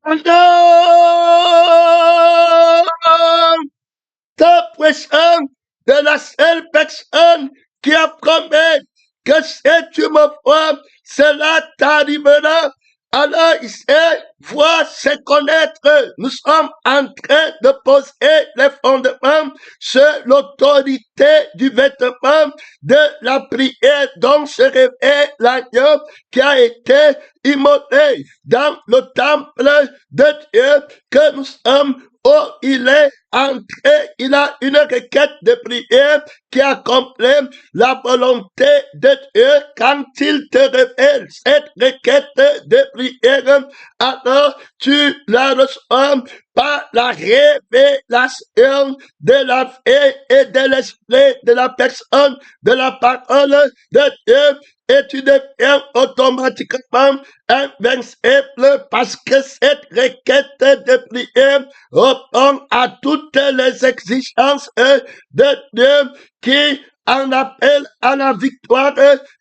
Non! Ta personne de la seule personne qui a promis que si tu me vois, cela t'arrivera. Alors, ici, voir, c'est connaître. Nous sommes en train de poser les fondements sur l'autorité du vêtement de la prière dont se révèle l'agneau qui a été immolé dans le temple de Dieu que nous sommes. Oh, il est entré, il a une requête de prière qui accomplit la volonté de Dieu quand il te révèle cette requête de prière. Alors, tu la reçois par la révélation de la vie et de l'esprit de la personne, de la parole de Dieu. Et tu deviens automatiquement invincible parce que cette requête de prière répond à toutes les exigences de Dieu qui en appelle à la victoire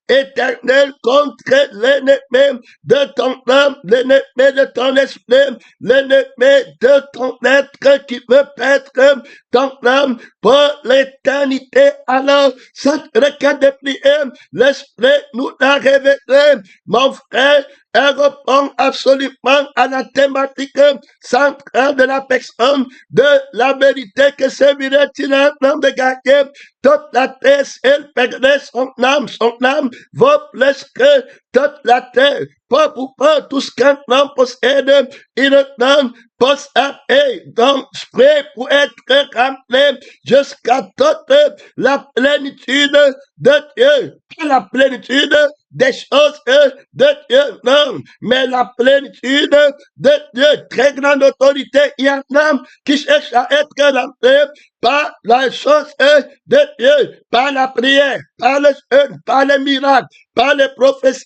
éternelle contre l'ennemi de ton âme, l'ennemi de ton esprit, l'ennemi de ton être qui veut perdre ton âme pour l'éternité. Alors, cette requête de prière, l'esprit nous l'a révélé, mon frère. Elle répond absolument à la thématique centrale de la personne de la vérité que servirait-il à un homme de gagner toute la terre, elle perdrait son âme vaut plus que toute la terre. Pas pour pas tout ce qu'un homme possède, il ne possède donc prêt pour être rempli jusqu'à toute la plénitude de Dieu. Pas la plénitude des choses de Dieu, non, mais la plénitude de Dieu, très grande autorité. Il y a un homme qui cherche à être rempli par la chose de Dieu, par la prière, par le jeûne, par les miracles, par les prophéties.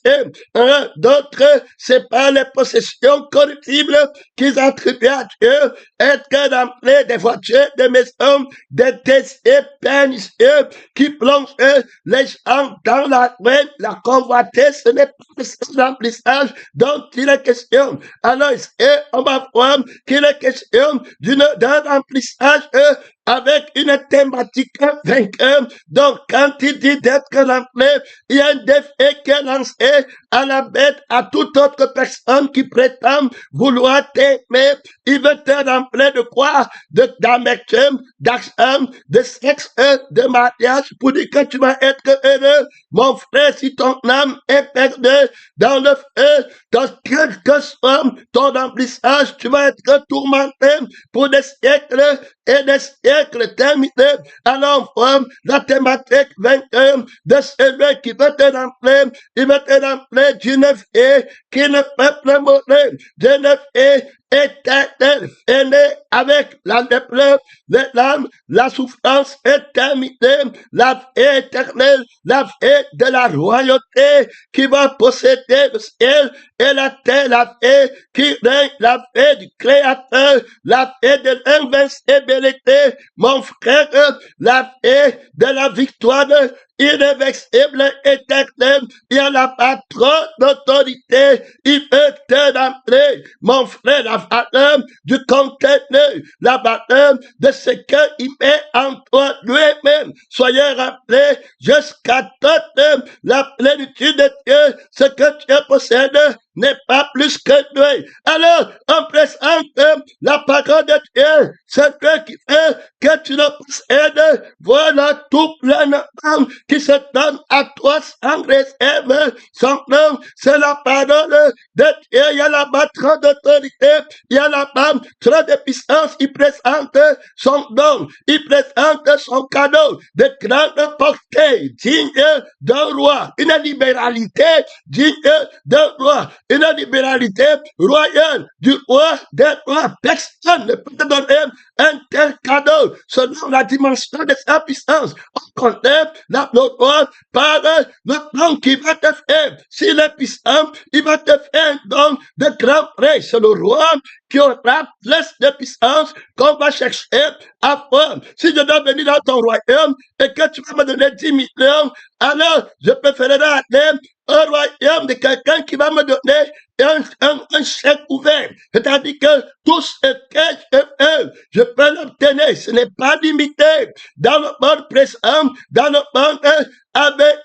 D'autres, c'est par les possessions corruptibles qu'ils attribuent à Dieu, être remplis des voitures, des maisons, des désirs pernicieux qui plongent les gens dans la ruine, la convoitise. Ce n'est pas ce remplissage dont il est question. Alors, on va voir qu'il est question d'un remplissage avec une thématique vainqueur. Donc, quand il dit d'être rempli, il y a un défi qui est lancé à la bête, à toute autre personne qui prétend vouloir t'aimer. Il veut te remplir de quoi? D'amertume, d'action, de sexe, de mariage, pour dire que tu vas être heureux. Mon frère, si ton âme est perdue dans le feu, dans quel que soit ton remplissage, tu vas être tourmenté pour des siècles et des siècles terminés. Alors, la thématique vainqueur de celui qui veut te remplir, il veut te remplir d'une vie qui ne peut plus mourir, d'une vie éternelle, aînée avec la l'épreuve, les larmes, la souffrance éternelle, la vie éternelle, la vie de la royauté qui va posséder le ciel et la terre, la vie qui règne, la vie du Créateur, la vie de l'invincibilité, mon frère, la vie de la victoire irréversible, éternelle. Il y en a pas trop d'autorité. Il peut te rappeler, mon frère, la valeur du contenu, la valeur de ce qu'il met en toi lui-même. Soyez rappelés jusqu'à toute la plénitude de Dieu. Ce que tu possèdes n'est pas plus que Dieu. Alors, on présente la parole de Dieu, ce qui fait que tu le possèdes. Voilà tout pleinement qui se donne à toi sans réserve. Son nom, c'est la parole de Dieu. Il y a là-bas trop d'autorité, il y a là-bas trop de puissance. Il présente son don, il présente son cadeau de grande portée, digne d'un roi, une libéralité digne d'un roi, une libéralité royale du roi des rois. Personne ne peut te donner un tel cadeau selon la dimension de sa puissance. On connaît la gloire par le don qui va te faire. S'il est puissant, il va te faire un don de grand prix. C'est le roi qui aura plus de puissance qu'on va chercher à faire. Si je dois venir dans ton royaume et que tu vas me donner 10 millions, alors je préférerais aller un royaume de quelqu'un qui va me donner un chèque ouvert. C'est-à-dire que tout ce que je peux l'obtenir. Ce n'est pas limité. Dans le monde présent, dans le monde avec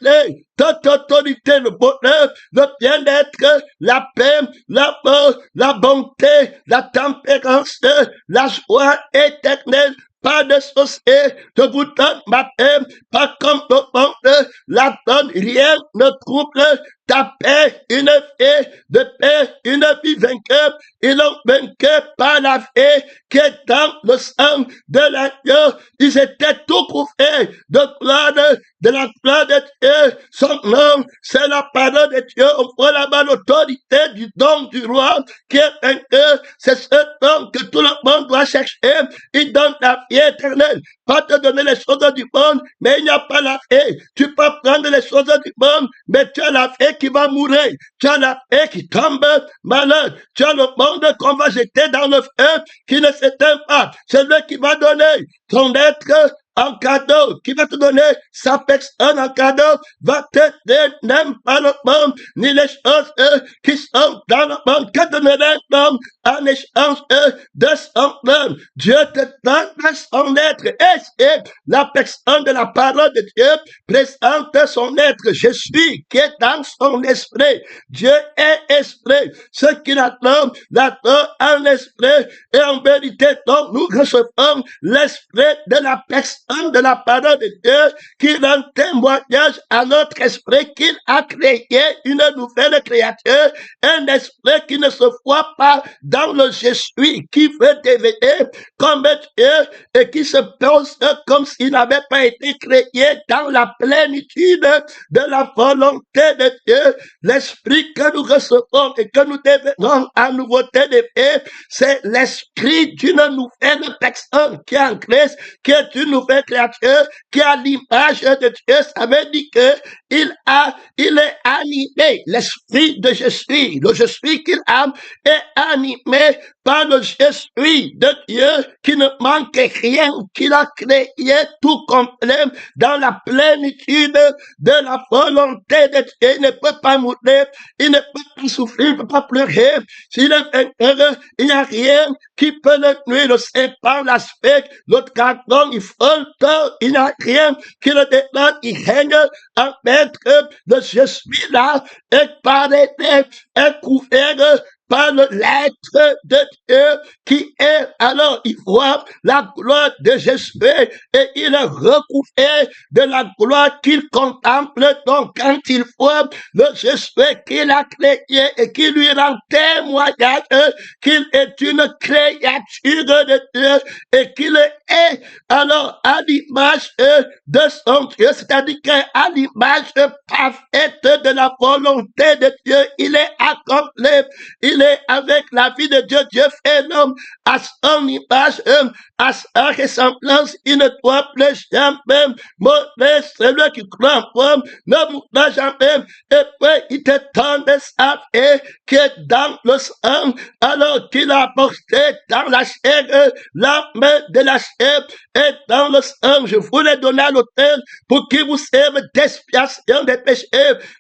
toute autorité, le bonheur, le bien-être, la paix, l'amour, la bonté, la tempérance, la joie éternelle. Pas de sorcier, je vous donne ma paix, pas comme le monde la donne, rien ne trouble ta paix, une vie de paix, une vie vainqueur, ils l'ont vaincu par la vie qui est dans le sang de l'agneau. Ils étaient tout couverts de gloire, de la gloire de Dieu. Son nom, c'est la parole de Dieu. On voit là-bas l'autorité du don du roi qui est vainqueur. C'est ce don que tout le monde doit chercher. Il donne la vie éternelle. Pas te donner les choses du monde, mais il n'y a pas la vie. Tu peux prendre les choses du monde, mais tu as la vie qui va mourir. Tu as la vie qui tombe malade. Tu as le monde qu'on va jeter dans le feu qui ne s'éteint pas. C'est lui qui va donner son être en cadeau, qui va te donner sa personne en cadeau, va te donner n'aime pas le monde, ni les choses qui sont dans le monde, que donnerait l'homme en échange de son homme. Dieu te donne son être, et c'est la personne de la parole de Dieu présente son être. Je suis qui est dans son esprit. Dieu est esprit. Ce qu'il attend, l'attend en esprit, et en vérité, donc, nous recevons l'esprit de la personne de la parole de Dieu qui rend témoignage à notre esprit qu'il a créé une nouvelle créature, un esprit qui ne se voit pas dans le je suis, qui veut devenir comme Dieu et qui se pose comme s'il n'avait pas été créé dans la plénitude de la volonté de Dieu. L'esprit que nous recevons et que nous devenons en nouveauté de vie, c'est l'esprit d'une nouvelle personne qui est en Christ, qui est une nouvelle créature, qui a l'image de Dieu. Ça veut dire que il est animé. L'esprit de je suis, le je suis qu'il a est animé par le je suis de Dieu qui ne manque rien, qu'il a créé tout complet dans la plénitude de la volonté de Dieu. Il ne peut pas mourir, il ne peut pas souffrir, il ne peut pas pleurer. S'il est vainqueur, il n'y a rien qui peut le nuire, le serpent, l'aspect, le dragon, il frôle, il n'y a rien qui le détende, il règne en maître de je suis là, et par les têtes, est couvert par l'être de Dieu qui est, alors il voit la gloire de Jésus et il est recouvert de la gloire qu'il contemple. Donc quand il voit le Jésus qu'il a créé et qui lui rend témoignage qu'il est une créature de Dieu et qu'il est alors à l'image de son Dieu, c'est-à-dire qu'à l'image parfaite de la volonté de Dieu, il est accompli. Il est avec la vie de Dieu. Dieu fait l'homme à son image, à sa ressemblance. Il ne doit plus jamais mourir. Celui qui croit en moi ne mourra jamais. Et puis, il te tend sa vie qui est dans le sang, alors qu'il a porté dans la chair, la main de la chair et dans le sang. Je vous l'ai donné à l'autel pour qu'il vous serve d'expiation des péchés.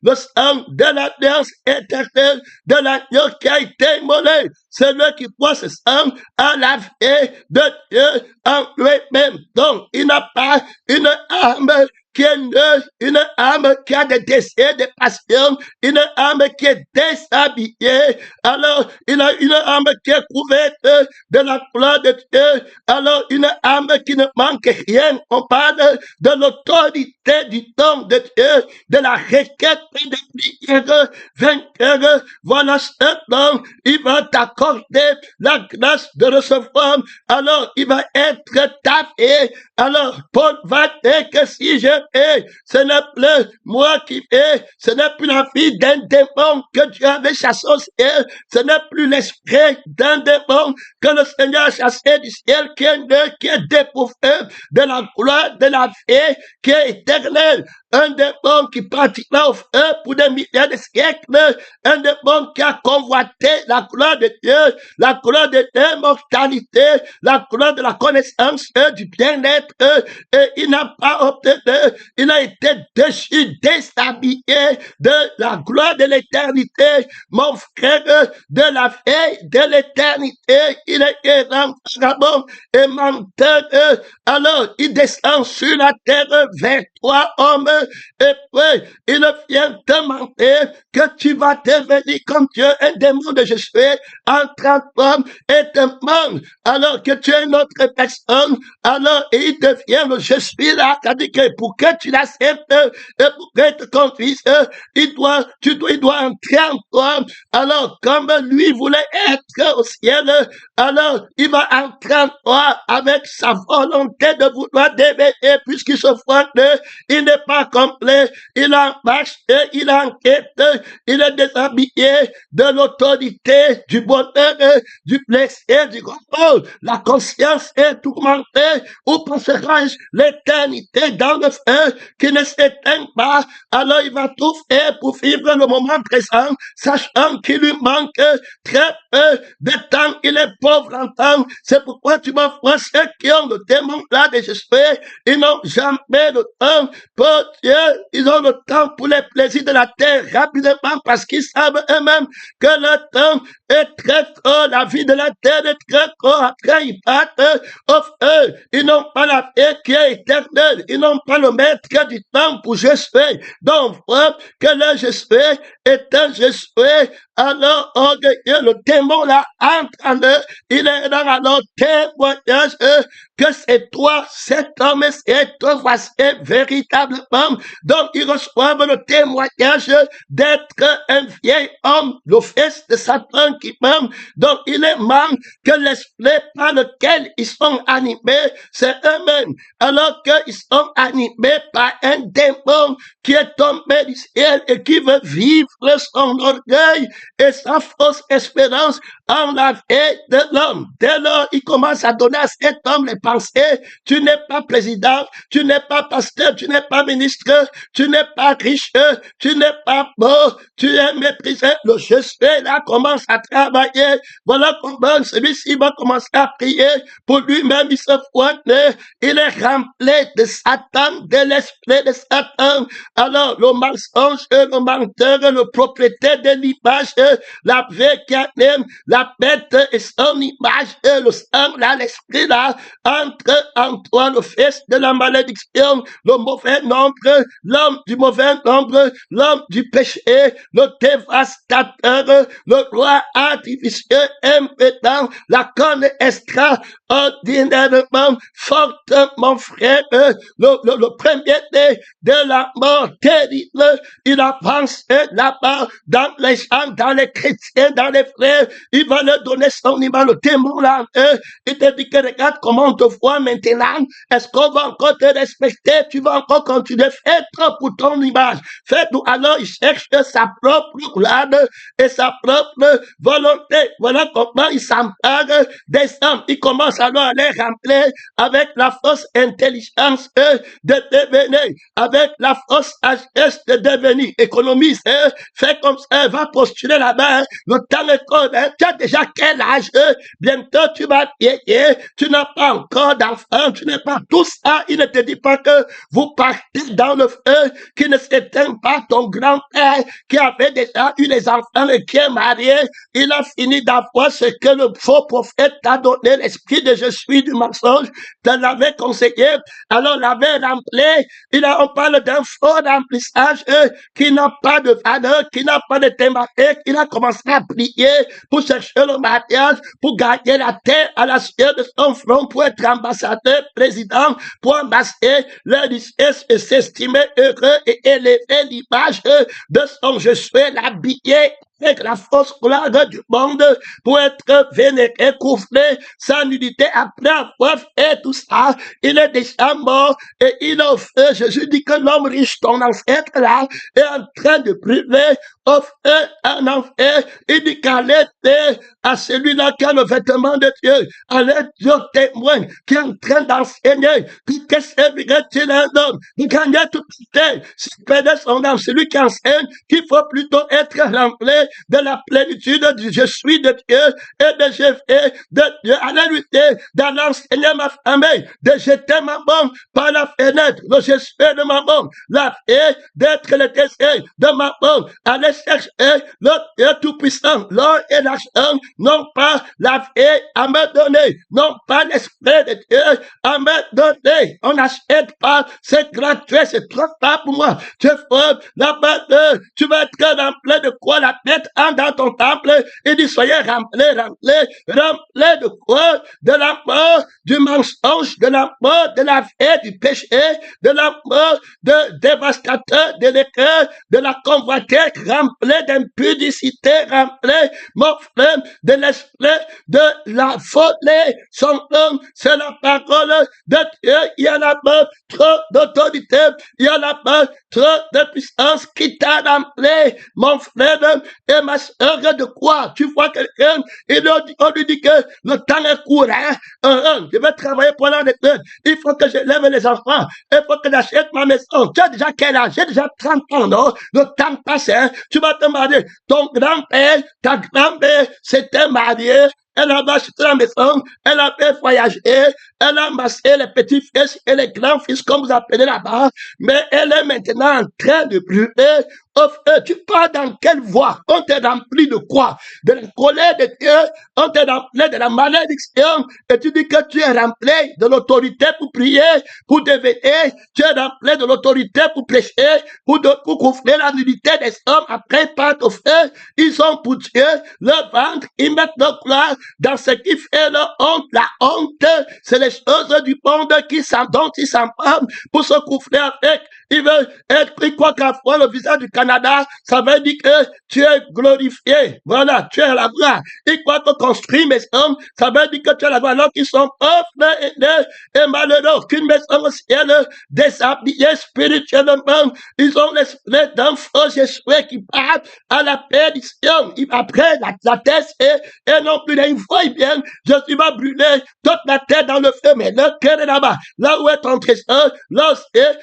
Le sang de l'alliance éternelle de l'agneau qui a été immolé. Celui qui boit ce sang a la vie de Dieu en lui-même. Donc, il n'a pas une âme qui est une âme qui a des désirs, des passions, une âme qui est déshabillée. Alors, il a une âme qui est couverte de la gloire de Dieu. Alors, une âme qui ne manque rien. On parle de l'autorité du don de Dieu, de la requête des prières vainqueurs. Voilà ce don. Il va t'accorder la grâce de recevoir. Alors, il va être ta vie. Alors, Paul va dire que si je fais, ce n'est plus moi qui fais, ce n'est plus la vie d'un démon que Dieu avait chassé au ciel, ce n'est plus l'esprit d'un démon que le Seigneur a chassé du ciel, qui est dépourvu de la gloire de la vie qui est éternelle. un démon qui pratiquera au feu pour des milliers de siècles, un démon qui a convoité la couleur de Dieu, la couleur de l'immortalité, la couleur de la connaissance du bien-être, et il n'a pas obtenu, il a été déchu, déshabillé de la gloire de l'éternité, mon frère, de la veille de l'éternité, il est vagabond et menteur, alors il descend sur la terre vers toi, homme, et puis il vient te mentir que tu vas devenir comme Dieu, un démon de Jésus, en transforme et te demande, alors que tu es une autre personne, alors et il devient le je suis là, c'est-à-dire que pour que tu l'acceptes et pour qu'il te conduise, il doit entrer en toi, alors comme lui voulait être au ciel, alors il va entrer en toi avec sa volonté de vouloir devenir, puisqu'il se frotte, il n'est pas complet, il en marche, il enquête, il est déshabillé de l'autorité, du bonheur, du plaisir, du contrôle. La conscience est tourmentée. Où passera-je l'éternité dans le feu qui ne s'éteint pas? Alors il va tout faire pour vivre le moment présent, sachant qu'il lui manque très peu de temps. Il est pauvre en temps. C'est pourquoi tu m'as fait ceux qui ont le démon là de Jésus. Ils n'ont jamais le temps pour Dieu. Ils ont le temps pour les plaisirs de la terre rapidement parce qu'ils savent eux-mêmes que le temps est très court. La vie de la terre est très court. Après, ils partent au feu. Ils n'ont pas la paix qui est éternelle. Ils n'ont pas le maître du temps pour Jésus. Donc, que le Jésus est un Jésus. Alors, le démon là entre en eux. Il est dans alors témoignage que c'est toi, cet homme, et toi, voici véritablement. Donc, ils reçoivent le témoignage d'être un vieil homme, le fils de Satan qui meurt. Donc, il est membre que l'esprit par lequel ils sont animés, c'est eux-mêmes. Alors qu'ils sont animés par un démon qui est tombé du ciel et qui veut vivre son orgueil et sa fausse espérance en la vie de l'homme. Dès lors, il commence à donner à cet homme les pensées. Tu n'es pas président, tu n'es pas pasteur, tu n'es pas ministre, tu n'es pas riche, tu n'es pas beau, tu es méprisé. Le je suis là commence à travailler. Voilà comment celui-ci va commencer à prier. Pour lui-même, il se fouette. Il est rempli de Satan, de l'esprit de Satan. Alors, le mensonge, le menteur, le propriétaire de l'image, la vraie qui anime, la bête et son image, le sang, là, l'esprit, là, entre en toi, le fils de la malédiction, le mauvais nombre, l'homme du mauvais nombre, l'homme du péché, le dévastateur, le roi artificieux, impétent, la conne extraordinairement forte, mon frère, le premier-né de la mort terrible, il avance là-bas dans les gens, dans les chrétiens, dans les frères, il va leur donner son image, le démon là, il te dit que regarde comment on te voit maintenant, est-ce qu'on va encore te respecter, tu vas encore continuer, fais-toi pour ton image, fais-nous, alors il cherche sa propre gloire et sa propre volonté, voilà comment il s'empare des hommes, il commence alors à les remplir avec la fausse intelligence de devenir, avec la fausse sagesse de devenir, économiste, fais comme ça, va postuler là-bas, le temps est court, tu as déjà quel âge, bientôt tu vas vieillir, tu n'as pas encore d'enfant, tu n'es pas tout ça, il ne te dit pas que vous partez dans le feu, qui ne s'éteint pas, ton grand-père qui avait déjà eu des enfants et qui est marié, il a fini d'avoir ce que le faux prophète t'a donné, l'esprit de je suis du mensonge, te l'avait conseillé, alors l'avait rempli, on parle d'un faux remplissage qui n'a pas de valeur, qui n'a pas de thématique, il a commencé à prier pour chercher le mariage, pour gagner la terre à la sueur de son front, pour être ambassadeur, président, pour ambasser leur richesse et s'estimer heureux et élever l'image de son je suis l'habillé avec la fausse gloire du monde pour être vénéré, coufflé, sans nudité. Après avoir fait tout ça, il est déjà mort et il a fait, Jésus dit que l'homme riche, ton ancêtre là, est en train de priver, offre un enfer. Il dit qu'elle était à celui-là qui a le vêtement de Dieu, à l'aide de témoin qui est en train d'enseigner, que servirait-il un homme de gagner toute terre, si perdait son âme, celui qui enseigne qu'il faut plutôt être rempli de la plénitude du je suis de Dieu et de je fais de Dieu, à la lutte, dans l'enseigner ma famille, de jeter ma bombe par la fenêtre, le je suis de ma bombe, la fée d'être le désir de ma bombe, aller chercher le Dieu tout-puissant, l'or et l'argent, non pas la fée à me donner, non pas l'esprit de Dieu à me donner. On n'achète pas, c'est gratuit, c'est trop tard pour moi. Tu fais là-bas, tu vas être rempli de quoi? La tête entre dans ton temple et dit soyez rempli de quoi? De la mort, du mensonge, de la mort, de la fée, du péché, de la mort, de dévastateur, de l'écœur, de la convoitise, rempli d'impudicité, rempli, mon frère, de l'esprit, de la folie. Son nom, c'est la parole de Dieu. Il y a là-bas trop d'autorité, il y a là-bas trop de puissance qui t'a rempli, mon frère et ma soeur. De quoi? Tu vois quelqu'un, on lui dit que le temps est court, hein? Je vais travailler pendant des heures. Il faut que je lève les enfants. Il faut que j'achète ma maison. Tu as déjà quel âge? J'ai déjà 30 ans, non? Le temps passe, hein? Tu vas te marier. Ton grand-père, ta grand-mère s'était mariée. Elle a acheté la maison, elle a fait voyager, elle a amassé les petits-fils et les grands-fils, comme vous appelez là-bas, mais elle est maintenant en train de brûler. Tu pars dans quelle voie? On t'est rempli de quoi? De la colère de Dieu, on t'est rempli de la malédiction, et tu dis que tu es rempli de l'autorité pour prier, pour devenir, tu es rempli de l'autorité pour prêcher, pour couvrir la nudité des hommes après par au feu. Ils ont pour Dieu le ventre, ils mettent leur gloire dans ce qui fait leur honte. La honte, c'est les choses du monde dont ils s'emparent pour se couvrir avec. Ils veulent être, ils croient qu'à fois le visage du Canada, ça veut dire que tu es glorifié. Voilà, tu es à la gloire. Ils croient que construire maison, ça veut dire que tu es à la gloire. Alors qu'ils sont pauvres et malheureux. Qu'une maison au ciel, déshabillée spirituellement, ils ont l'esprit d'un faux Jésus qui part à la perdition. Après, la tête et non plus, ils voient bien, Jésus va brûler toute la tête dans le feu, mais le cœur est là-bas. Là où est ton trésor, là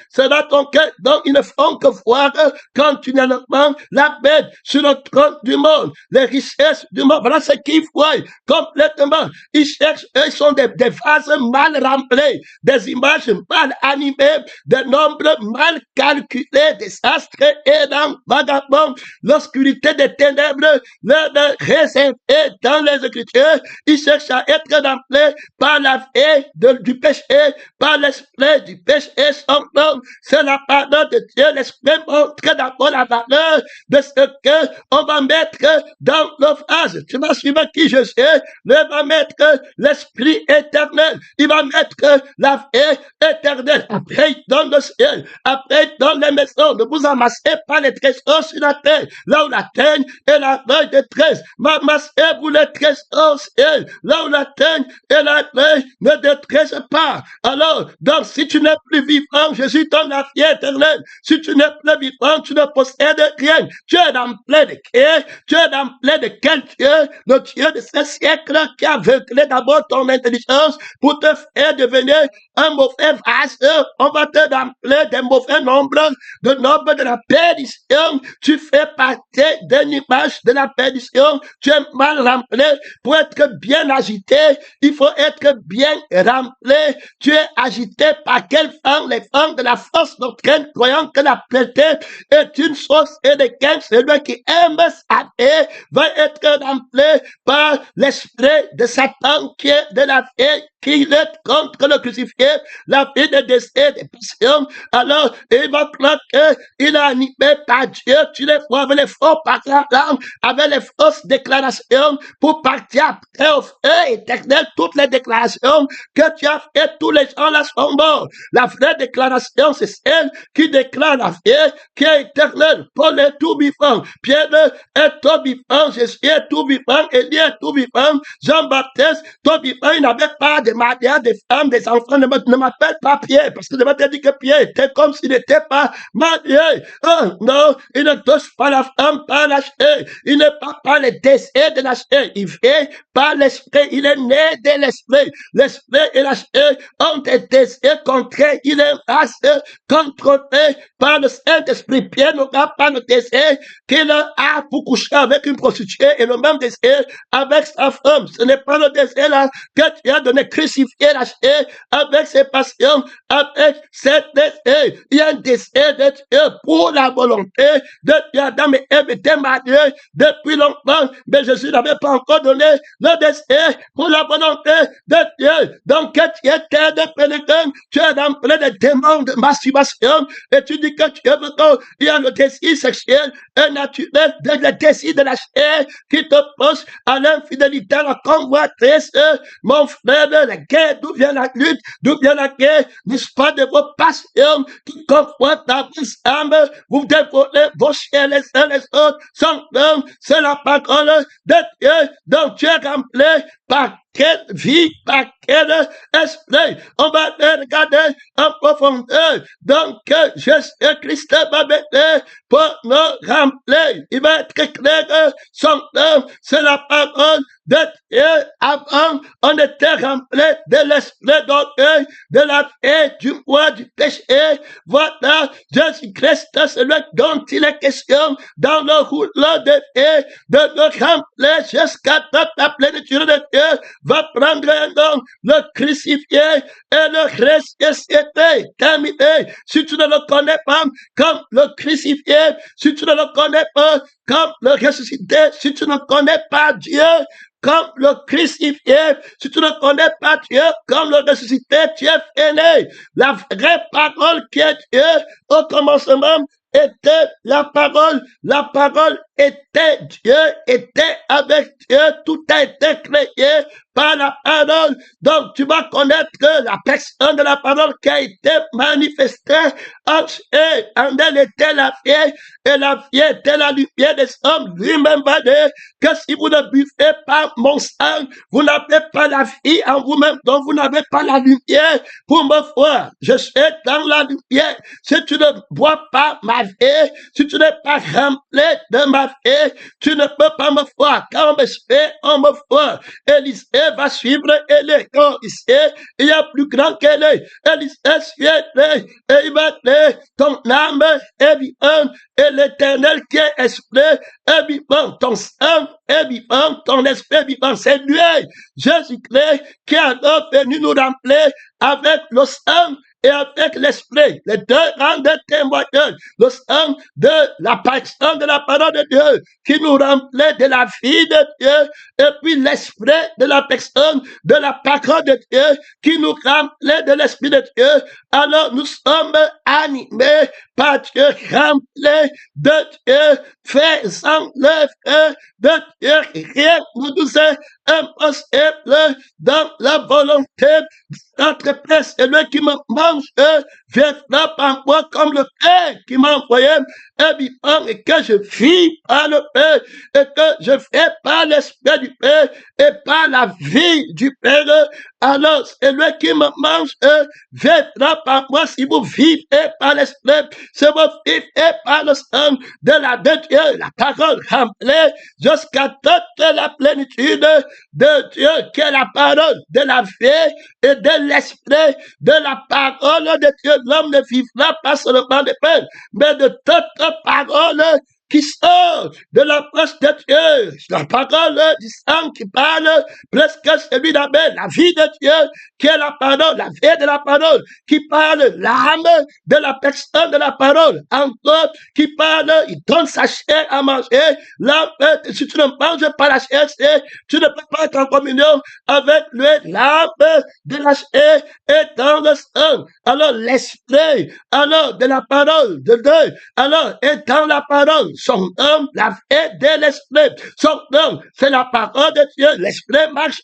c'est là ton cœur. Donc, ils ne font que voir continuellement la bête sur le trône du monde, les richesses du monde. Voilà ce qu'ils voient complètement. Ils cherchent, ils sont des vases mal remplis, des images mal animées, des nombres mal calculés, des astres aidants, vagabonds, l'obscurité des ténèbres, leur réservé dans les Écritures. Ils cherchent à être remplis par la vie du péché, par l'esprit du péché. Son nom, c'est la pardon de Dieu. L'esprit montre d'abord la valeur de ce que on va mettre dans le vase. Tu vas suivre qui je suis. Il va mettre l'esprit éternel. Il va mettre la vie éternelle. Après, il donne le ciel. Après, il donne les maisons. Ne vous amassez pas les trésors sur la terre. Là où la teigne est la feuille de tresse. Amassez-vous les trésors au ciel. Là où la teigne et la feuille ne détresse pas. Alors, donc, si tu n'es plus vivant, Jésus donne la vie éternelle. Si tu n'es plus vivant, tu ne possèdes rien. Tu es rempli de qui? Tu es rempli de quel Dieu? Le Dieu de ce siècle qui a aveuglé d'abord ton intelligence pour te faire devenir un mauvais vase. On va te remplir des mauvais nombres, de nombres de la perdition. Tu fais partie d'une image de la perdition. Tu es mal rempli. Pour être bien agité, il faut être bien rempli. Tu es agité par quelle femme? Les femmes de la fausse doctrine, croyant que la piété est une source et de quel celui qui aime sa vie va être rempli par l'esprit de Satan qui est de la vie, qui lutte contre le crucifié, la vie des décès, des passions. Alors, il va croire qu'il est animé par Dieu. Tu les vois avec les faux paroles, avec les fausses déclarations pour partir après au feu éternel. Toutes les déclarations que tu as faites, tous les gens là sont morts. La vraie déclaration, c'est celle qui déclare la vie, qui est éternel. Paul est tout vivant. Pierre est tout vivant. Jésus est tout vivant. Élie est tout vivant. Jean-Baptiste, tout vivant. Il n'avait pas de mariage, des femmes, des enfants. Ne m'appelle pas Pierre, parce que je m'étais dit que Pierre était comme s'il n'était pas marié. Oh, non, il ne touche pas la femme, pas la chair. Il n'est pas par les désirs de la chair. Il vient par l'esprit. Il est né de l'esprit. L'esprit et la chair ont des désirs contraires. Il est race contrôlé par le Saint-Esprit. Pierre n'aura pas le désir qu'il a pour coucher avec une prostituée et le même désir avec sa femme. Ce n'est pas le désir là que tu as donné crucifier la chair avec ses passions, avec ses désirs. Il y a un désir de Dieu pour la volonté de Dieu. Adam et Ève étaient mariés depuis longtemps, mais Jésus n'avait pas encore donné le désir pour la volonté de Dieu. Donc, tu étais de pèlerin, tu es rempli de démons de masturbation, et tu dis que tu es heureux. Il y a le désir sexuel, un naturel, le désir de la chair qui te pousse à l'infidélité, à la convoitise. Mon frère, la guerre, d'où vient la lutte, d'où vient la guerre, n'est-ce pas de vos passions qui confrontent à vos âmes, vous dévorez vos chiens les uns les autres, sans homme, c'est la parole de Dieu, donc tu es rempli par quelle vie, par quel esprit. On va regarder en profondeur. Donc, Jésus-Christ va venir pour nous remplir. Il va être clair, son nom, c'est la parole de Dieu. Avant, on était rempli de l'esprit d'orgueil, de la haine, du poids, du péché. Voilà, Jésus-Christ, c'est celui dont il est question dans le rouleau de Dieu, de nous remplir jusqu'à toute la plénitude de Dieu. Va prendre un nom, le crucifier et le ressusciter. Terminé. Si tu ne le connais pas comme le crucifié, si tu ne le connais pas comme le ressuscité, si tu ne connais pas Dieu comme le crucifié, si tu ne connais pas Dieu comme le ressuscité, tu es fainé. La vraie parole qui est Dieu au commencement était la parole était Dieu, était avec Dieu, tout a été créé par la parole. Donc tu vas connaître la personne de la parole qui a été manifestée en elle était la vie, et la vie était la lumière des hommes. Lui-même va dire que si vous ne buvez pas mon sang, vous n'avez pas la vie en vous-même, donc vous n'avez pas la lumière pour me voir. Je suis dans la lumière. Si tu ne bois pas ma vie, si tu n'es pas rempli de ma vie, tu ne peux pas me voir. Quand on me fait, on me voit. Élisée va suivre Élie. Quand il y a plus grand qu'Élie. Élisée suit Élie. Et il va dire, ton âme est vivante et l'éternel qui est esprit est vivant. Ton sang est vivant, ton esprit est vivant. C'est lui, Jésus-Christ, qui est alors venu nous remplir avec le sang et avec l'esprit. Les deux rendent témoignage. Le sang de la personne de la parole de Dieu qui nous remplit de la vie de Dieu, et puis l'esprit de la personne de la parole de Dieu qui nous remplit de l'esprit de Dieu. Alors nous sommes animés par Dieu, remplis de Dieu, faisant l'œuvre de Dieu. Rien ne nous est impossible dans la volonté d'entreprendre. Celui qui me mange viendra par moi comme le Père qui m'a envoyé est vivant, et que je vis par le Père, et que je fais par l'esprit du Père et par la vie du Père. Alors celui qui me mange viendra par moi. Si vous vivez par l'esprit, si vous vivez par le sang de Dieu, la parole remplie jusqu'à toute la plénitude de Dieu, qui est la parole de la vie et de l'esprit, de la parole de Dieu. L'homme ne vivra pas seulement de pain, mais de toute parole qui sort de la bouche de Dieu. La parole du sang qui parle, presque celui d'Abel, la vie de Dieu, qui est la parole, la vie de la parole, qui parle l'âme de la personne de la parole. Encore, qui parle, il donne sa chair à manger. L'âme, si tu ne manges pas la chair, tu ne peux pas être en communion avec lui. L'âme de la chair est dans le sang. Alors l'esprit, alors de la parole de Dieu, alors est dans la parole. son nom, la vie de l'esprit. Son nom, c'est la parole de Dieu. L'esprit marche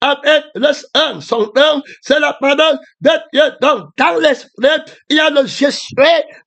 avec le sang. Son nom, c'est la parole de Dieu. Donc, dans l'esprit, il y a le je suis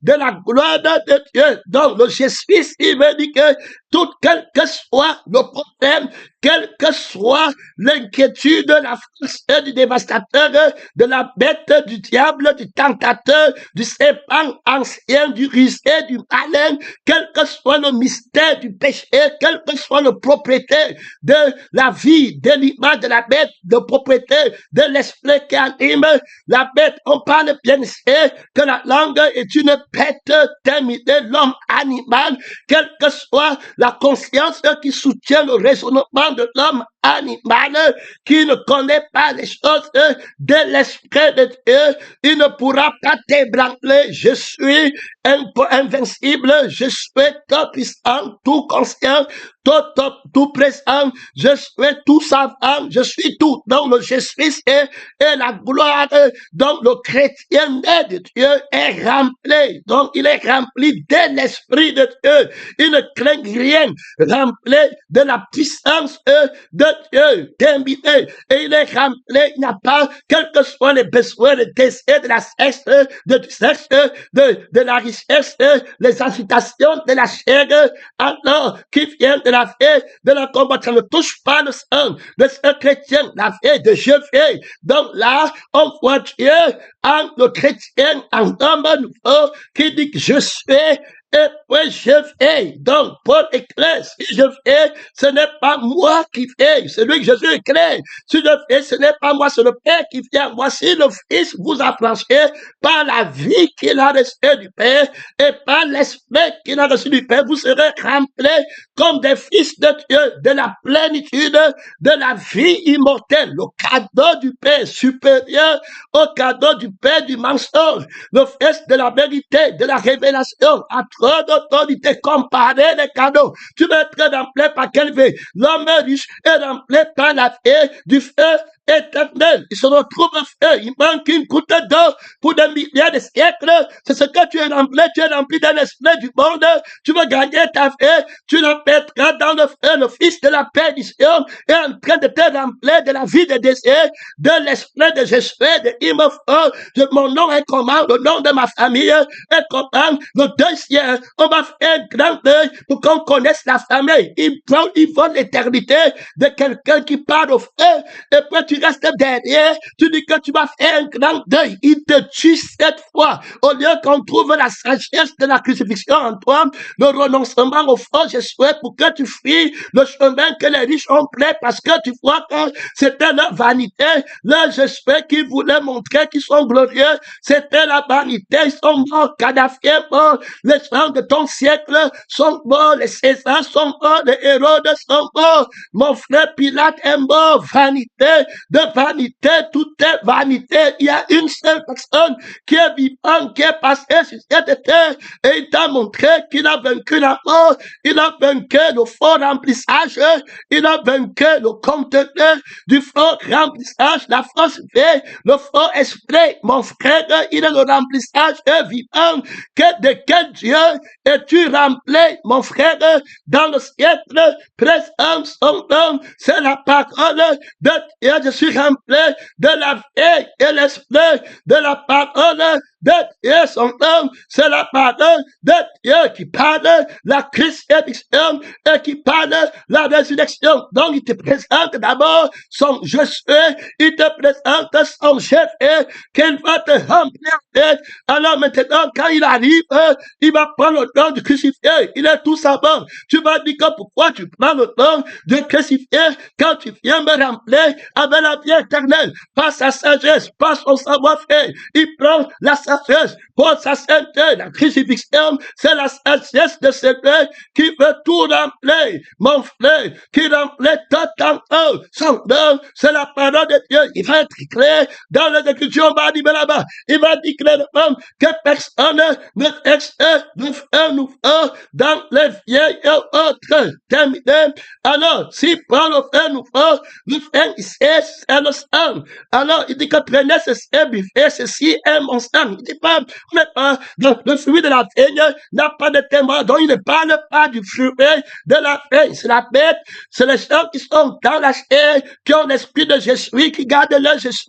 de la gloire de Dieu. Donc, le je suis, il veut dire que tout, quel que soit le problème, quelle que soit l'inquiétude de la force du dévastateur, de la bête, du diable, du tentateur, du serpent ancien, du rusé, du malin, quel que soit le mystère du péché, quel que soit le propriétaire de la vie, de l'image de la bête, de propriété de l'esprit qui anime la bête. On parle bien sûr que la langue est une bête terminée, l'homme animal, quelle que soit la conscience qui soutient le raisonnement de l'homme animal, qui ne connaît pas les choses de l'esprit de Dieu, il ne pourra pas t'ébranler. Je suis invincible, je suis tout puissant, tout conscient, tout présent, je suis tout savant, je suis tout. Donc le je suis et la gloire, donc le chrétien de Dieu est rempli. Donc il est rempli de l'esprit de Dieu. Il ne craint rien, rempli de la puissance de Dieu, terminé. Et il est rempli, il n'y a pas, quels que soient les besoins, les désirs de la sexe, de la richesse, les incitations de la chair, alors qui viennent de la vie, de la combat, ça ne touche pas le sang de ce chrétien, la vie de je fais. Donc là, on voit Dieu en le chrétien, en homme nouveau, qui dit que je suis. Et puis je fais. Donc, Paul est clair. Si je fais, ce n'est pas moi qui fais. C'est lui que Jésus est clair. Si je fais, ce n'est pas moi, c'est le Père qui vient. Voici le Fils vous a franchi par la vie qu'il a reçue du Père et par l'Esprit qu'il a reçu du Père. Vous serez remplis comme des fils de Dieu, de la plénitude de la vie immortelle. Le cadeau du Père supérieur au cadeau du Père du mensonge. Le Fils de la vérité, de la révélation. Trop d'autorité, comparer les cadeaux. Tu veux être rempli par quel vie? L'homme riche est rempli par la vie du feu éternel. Il se retrouve au feu. Il manque une goutte d'eau pour des milliers de siècles. C'est ce que tu es rempli de l'esprit du monde. Tu veux gagner ta vie. Tu le mettras dans le feu. Le Fils de la perdition est en train de te remplir de la vie de désir, de l'esprit de Jésus, de de mon nom est comment, le nom de ma famille est comment, le deuxième. On va faire un grand deuil pour qu'on connaisse la famille. Il vole l'éternité de quelqu'un qui parle au feu. Et puis tu restes derrière. Tu dis que tu vas faire un grand deuil. Il te tue cette fois. Au lieu qu'on trouve la sagesse de la crucifixion en toi, le renoncement au faux, je souhaite pour que tu fuis le chemin que les riches ont pris parce que tu vois que c'était leur vanité. Là, je souhaite qu'ils voulaient montrer qu'ils sont glorieux. C'était la vanité. Ils sont morts. Kadhafi est mort. Les gens de ton siècle sont morts, les Césars sont morts, les Hérodes sont morts, mon frère Pilate est mort, vanité, de vanité, tout est vanité. Il y a une seule personne qui est vivante, qui est passée sur cette terre, et il t'a montré qu'il a vaincu la mort, il a vaincu le faux remplissage, il a vaincu le conteneur du faux remplissage, la fausse vie, le faux esprit. Mon frère, il est le remplissage vivant, de quel Dieu es-tu rempli, mon frère, dans le siècle présent, son nom, c'est la parole de Dieu. Je suis rempli de la vie et l'esprit de la parole de Dieu, son nom, c'est la parole de Dieu qui parle la crucifixion et qui parle la résurrection. Donc, il te présente d'abord son je suis, il te présente son chef et qu'il va te remplir. Alors maintenant, quand il arrive, il va prendre le temps de crucifier. Il est tout savant. Tu vas dire que pourquoi tu prends le temps de crucifier quand tu viens me remplir avec la vie éternelle, par sa sagesse, par son savoir-faire. Il prend la sagesse pour sa sainteté. La crucifixion, c'est la sagesse de celui qui veut tout remplir. Mon frère, qui remplit tout en son œuvre, c'est la parole de Dieu. Il va être clair dans les Écritures, on va dire là-bas. Il va dire clairement que personne ne fait un nouveau dans les vieilles autres. Terminé. Alors, si Paul fait un nouveau, le fait c'est le sang. Alors, il dit que prenez ceci, buvez ceci est mon sang. Il dit pas, le fruit de la vigne n'a pas de témoin, donc il ne parle pas du fruit de la vigne. C'est la bête, c'est les gens qui sont dans la chair, qui ont l'esprit de Jésus, qui gardent leur Jésus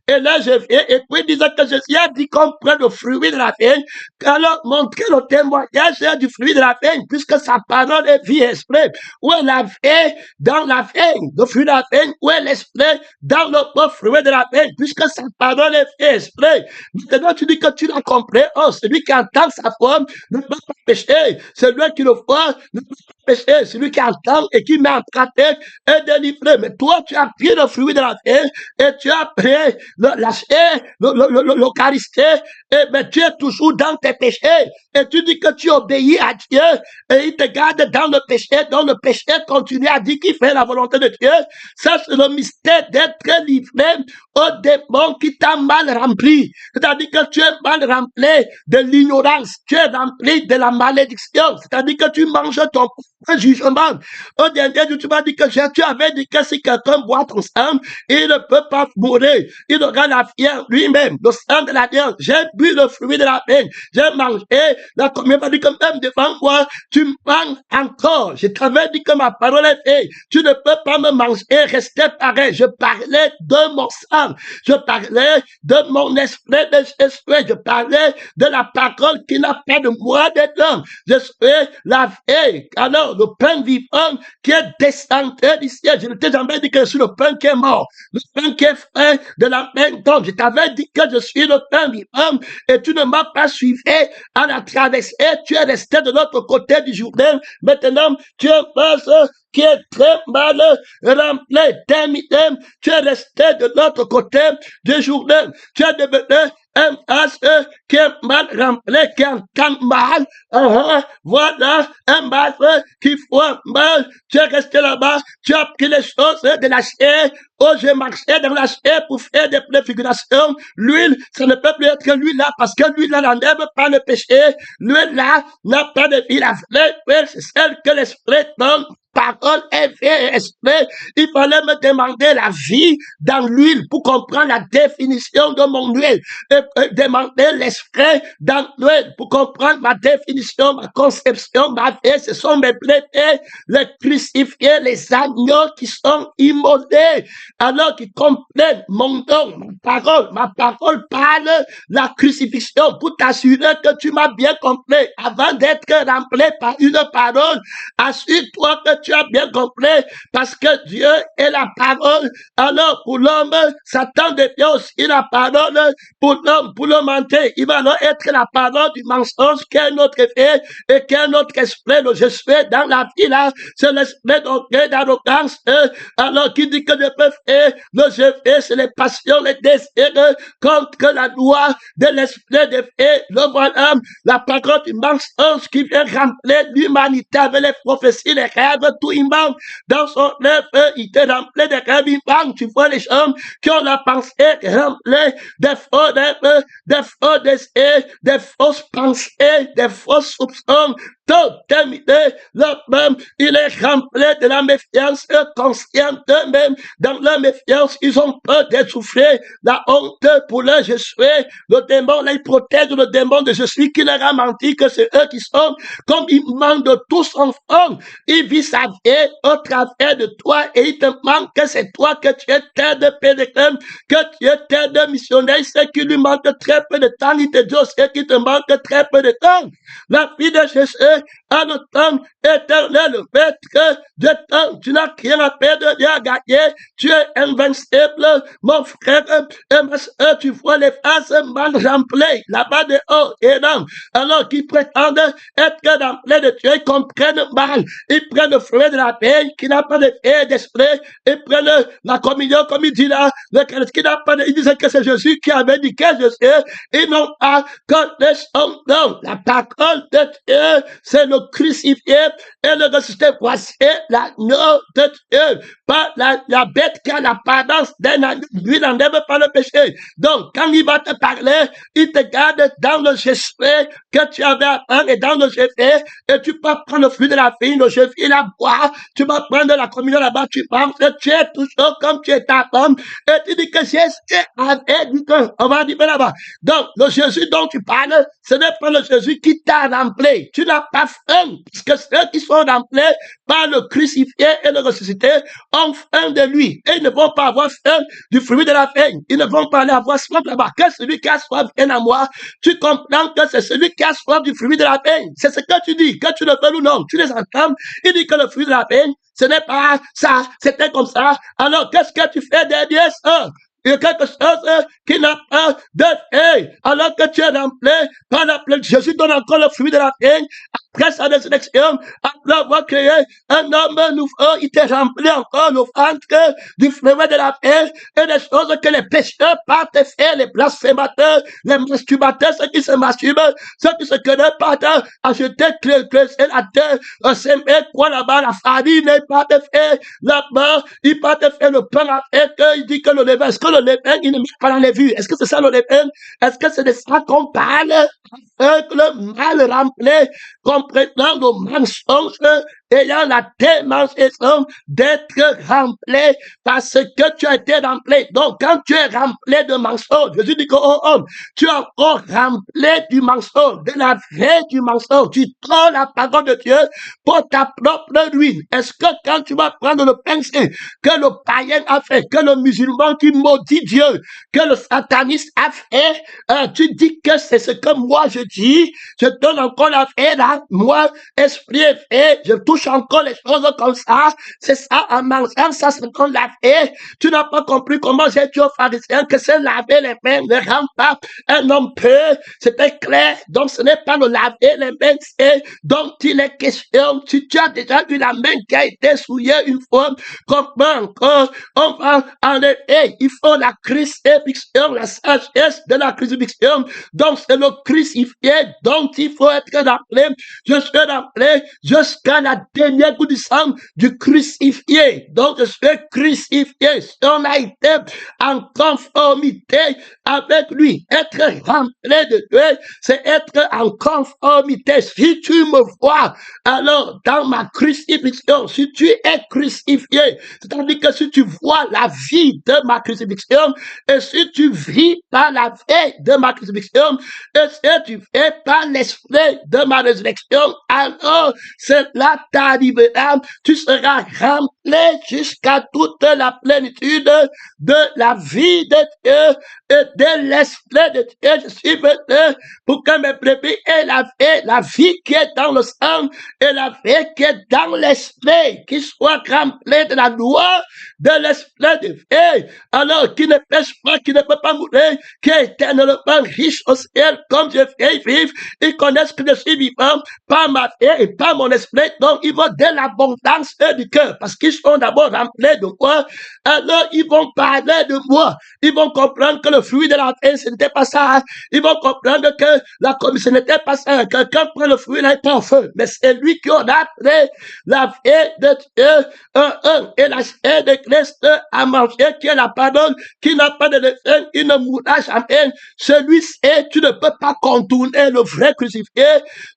et leur Jésus. Et puis il disait que Jésus a dit qu'on prend le fruit de la vigne, alors montrer le témoignage du fruit de la vigne, puisque sa parole est vie et esprit. Où est la vie dans la vigne, le fruit de la vigne, où est l'esprit dans le fruit de la vigne, puisque sa parole est vie et esprit. Maintenant tu dis que tu l'as compris, oh, celui qui entend sa forme ne peut pas pécher, celui qui le voit ne peut pas pécher, celui qui entend et qui met en pratique est délivré. Mais toi, tu as pris le fruit de la vigne et tu as pris la chair, l'Eucharistie, mais tu es toujours dans tes péchés. Et tu dis que tu obéis à Dieu et il te garde dans le péché, donc le péché continue à dire qu'il fait la volonté de Dieu. Ça, c'est le mystère d'être livré au démon qui t'a mal rempli. C'est-à-dire que tu es mal rempli de l'ignorance, tu es rempli de la malédiction. C'est-à-dire que tu manges ton jugement. Au dernier jour, tu m'as dit que tu avais dit que si quelqu'un boit ton sang, il ne peut pas mourir. Il aura la vie lui-même, le sang de la viande. J'ai bu le fruit de la vigne. J'ai mangé. La commune m'a dit que même devant moi, tu manges encore. Je t'avais dit que ma parole est faite. Tu ne peux pas me manger et rester pareil. Je parlais de mon sang. Je parlais de mon esprit, je parlais de la parole qui n'a pas de moi dedans. Je suis la vie. Alors, le pain vivant qui est descendu du ciel. Je ne t'ai jamais dit que je suis le pain qui est mort. Le pain qui est frais de la main d'homme. Je t'avais dit que je suis le pain vivant et tu ne m'as pas suivi à la traversée. Tu es resté de l'autre côté du Jourdain. Maintenant, tu es un qui est très mal rempli, terminé. Tu es resté de l'autre côté du Jourdain. Tu es devenu un vase qui est mal rempli, qui entend mal. Voilà, un vase qui voit mal. Tu es resté là-bas, tu as pris les choses de la chair. Oh, j'ai marché dans la chair pour faire des préfigurations. L'huile, ça ne peut plus être l'huile là, parce que l'huile là n'enlève pas le péché. L'huile là n'a pas de vie. La vraie huile, c'est celle que l'esprit donne. Parole est vie et esprit. Il fallait me demander la vie dans l'huile pour comprendre la définition de mon huile. Et demander l'esprit dans l'huile pour comprendre ma définition, ma conception, ma vie. Ce sont mes blessés, les crucifiés, les agneaux qui sont immolés. Alors qu'ils comprennent mon don, ma parole parle la crucifixion pour t'assurer que tu m'as bien compris. Avant d'être rempli par une parole, assure-toi que tu as bien compris parce que Dieu est la parole. Alors pour l'homme, Satan devient aussi la parole pour l'homme, pour le mentir. Il va alors être la parole du mensonge qui est notre effet et qui est notre esprit. Le je suis dans la vie là, c'est l'esprit d'orgueil, d'arrogance. Alors qui dit que je peux faire, le je fais, c'est les passions, les désirs contre la loi de l'esprit de fait. Le voilà, la parole du mensonge qui vient remplir l'humanité avec les prophéties, les rêves, tout il manque dans son rêve, il te remplit de rêves, il manque, tu vois les gens qui ont la pensée remplie des faux rêves, des faux désirs, des fausses pensées, des fausses soupçons, tout terminé, là-même, il est rempli de la méfiance consciente d'eux-mêmes. Dans la méfiance, ils ont peur de souffrir la honte pour leur je suis. Le démon, là, il protège le démon de je suis qui leur a menti, que c'est eux qui sont, comme il manque de tout son fond. Il vit sa vie au travers de toi et il te manque que c'est toi que tu es terre de pèlerin, que tu es terre de missionnaire. C'est qu'il lui manque très peu de temps. Il te dit aussi qu'il te manque très peu de temps. La vie de Jésus à le temps éternel, le maître de temps, tu n'as rien à perdre, rien à gagner, tu es invincible, mon frère, et ma soeur, tu vois les faces mal remplies, là-bas de haut et non, alors qu'ils prétendent être remplis de Dieu, ils comprennent mal, ils prennent le fruit de la paix, qui n'a pas de paix d'esprit, ils prennent la communion, comme il dit là, le Christ qui n'a pas de, ils disaient que c'est Jésus qui avait dit que Jésus, ils n'ont pas connaissance, non, la parole de Dieu, c'est le le crucifié et le ressuscité. Voici l'agneau de Dieu, pas la bête qui a l'apparence d'un agneau. Lui n'enlève pas le péché. Donc, quand il va te parler, il te garde dans le geste que tu avais à prendre et dans le geste, et tu peux prendre le fruit de la vigne, le geste, il a boire, tu vas prendre la communion là-bas, tu penses que tu es toujours comme tu es ta femme, et tu dis que Jésus avait dit que, on va dire là-bas. Donc, le Jésus dont tu parles, ce n'est pas le Jésus qui t'a rempli. Tu n'as pas faim, parce que ceux qui sont remplis par le crucifié et le ressuscité ont faim de lui. Et ils ne vont pas avoir faim du fruit de la vigne. Ils ne vont pas aller avoir soif là-bas. Que celui qui a soif vienne à moi. Tu comprends que c'est celui qui a soif du fruit de la vigne. C'est ce que tu dis, que tu le veux ou non. Tu les entends. Il dit que le fruit de la vigne, ce n'est pas ça. C'était comme ça. Alors, qu'est-ce que tu fais derrière ça? Il y a quelque chose qui n'a pas de vie. Alors que tu es rempli par la plaie. Jésus donne encore le fruit de la vigne. Après sa résurrection, après avoir créé un homme nouveau, il t'est rempli encore le ventre du fruit de la vigne et des choses que les pécheurs partent faire, les blasphémateurs, les masturbateurs, ceux qui se masturbent, ceux qui se connaissent pas acheter la terre, s'aimer quoi là-bas, la farine, ils partent faire là-bas, ils partent faire le pain avec eux, il dit que le levain, est-ce que le levain, il ne met pas dans les vues? Est-ce que c'est ça le levain? Est-ce que c'est de ça qu'on parle? Avec le mal rempli, comprenant le mensonge, ayant la démonstration d'être rempli parce que tu as été rempli. Donc, quand tu es rempli de mensonges, Jésus dit que, oh homme, tu es encore rempli du mensonge, de la vraie du mensonge. Tu prends la parole de Dieu pour ta propre ruine. Est-ce que quand tu vas prendre le pensée que le païen a fait, que le musulman qui maudit Dieu, que le sataniste a fait, tu dis que c'est ce que moi je dis, je donne encore la fait là, moi, esprit est fait, je touche encore les choses comme ça, c'est ça, en mangeant ça, c'est qu'on l'a fait. Tu n'as pas compris comment j'ai dit aux pharisiens que c'est laver les mains ne rend pas un homme peu, c'était clair, donc ce n'est pas le laver les mains, c'est dont il est question. Si tu as déjà vu la main qui a été souillée une fois, comment encore, on va enlever, il faut la crucifixion, la sagesse de la crucifixion, donc c'est le crucifié dont il faut être rappelé. Je suis rappelé jusqu'à la dernière goutte du sang du crucifié. Donc je suis crucifié. Si on a été en conformité avec lui, être rempli de Dieu, c'est être en conformité. Si tu me vois, alors dans ma crucifixion, si tu es crucifié, c'est-à-dire que si tu vois la vie de ma crucifixion, et si tu vis par la vie de ma crucifixion, et si tu vis par l'esprit de ma résurrection, alors cela t'arrivera, tu seras rempli jusqu'à toute la plénitude de la vie de Dieu et de l'esprit de Dieu. Je suis venu pour que mes brebis aient la vie qui est dans le sang et la vie qui est dans l'esprit, qui soit remplie de la loi de l'esprit de vie. Alors, qui ne pêche pas, qui ne peut pas mourir, qui est éternellement riche au ciel, comme je vais vivre, ils connaissent que je suis vivant par ma vie et par mon esprit. Donc, ils vont de l'abondance du cœur, parce qu'ils sont d'abord remplis de quoi? Alors, ils vont parler de moi. Ils vont comprendre que le fruit de la vie, ce n'était pas ça. Ils vont comprendre que la commission n'était pas ça. Quelqu'un prend le fruit, il est en feu. Mais c'est lui qui aura pris la vie de Dieu, et la chair de Christ à manger, qui est la parole, qui n'a pas de défaite, qui ne mourra jamais. Celui-ci, tu ne peux pas contourner le vrai crucifié.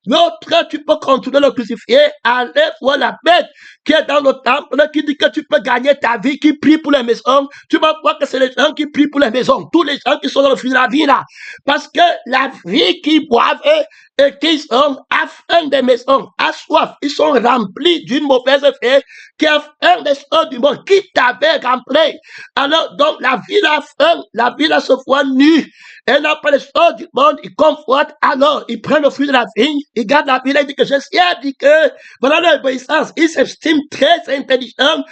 L'autre, tu peux contourner le crucifié. Allez voir la bête qui est dans le temple, qui dit que tu peux gagner ta vie, qui prie pour les maisons. Tu vas voir que c'est les gens qui prient pour les maisons. Tous les gens qui sont dans le fruit de la vie là. Parce que la vie qu'ils boivent et qui sont à faim des maisons, à soif, ils sont remplis d'une mauvaise fée, qui a faim des choses du monde, qui t'avait rempli. Alors, donc, la vie a faim, la vie a se voit nue. Elle n'a pas les choses du monde, il conforte, alors, il prend le fruit de la vigne, il garde la vigne, il dit que je sais, il dit que, voilà l'obéissance, il s'estime très intelligent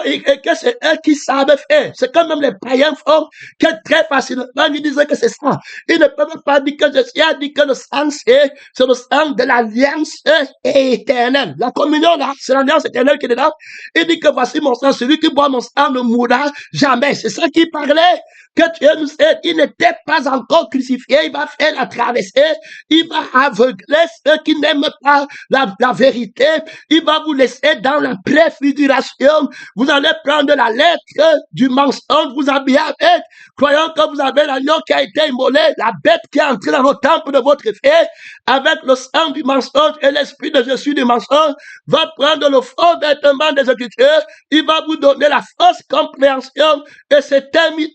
et que c'est eux qui savent faire. C'est comme même les païens font, que très facilement, ils disent que c'est ça. Ils ne peuvent pas dire que je sais, il dit que le sang, c'est le sang de l'alliance éternelle. La communion, là, c'est l'alliance éternelle qui est dedans. Il dit que voici mon sang, celui qui boit mon sang ne mourra jamais. C'est ça qu'il parlait. que Dieu nous aide. Il n'était pas encore crucifié. Il va faire la traversée. Il va aveugler ceux qui n'aiment pas la vérité. Il va vous laisser dans la préfiguration. Vous allez prendre la lettre du mensonge, vous habiller avec, croyant que vous avez l'agneau qui a été immolé, la bête qui est entrée dans le temple de votre fait, avec le sang du mensonge et l'esprit de Jésus du mensonge, va prendre le faux vêtement des Écritures. Il va vous donner la fausse compréhension et c'est terminé.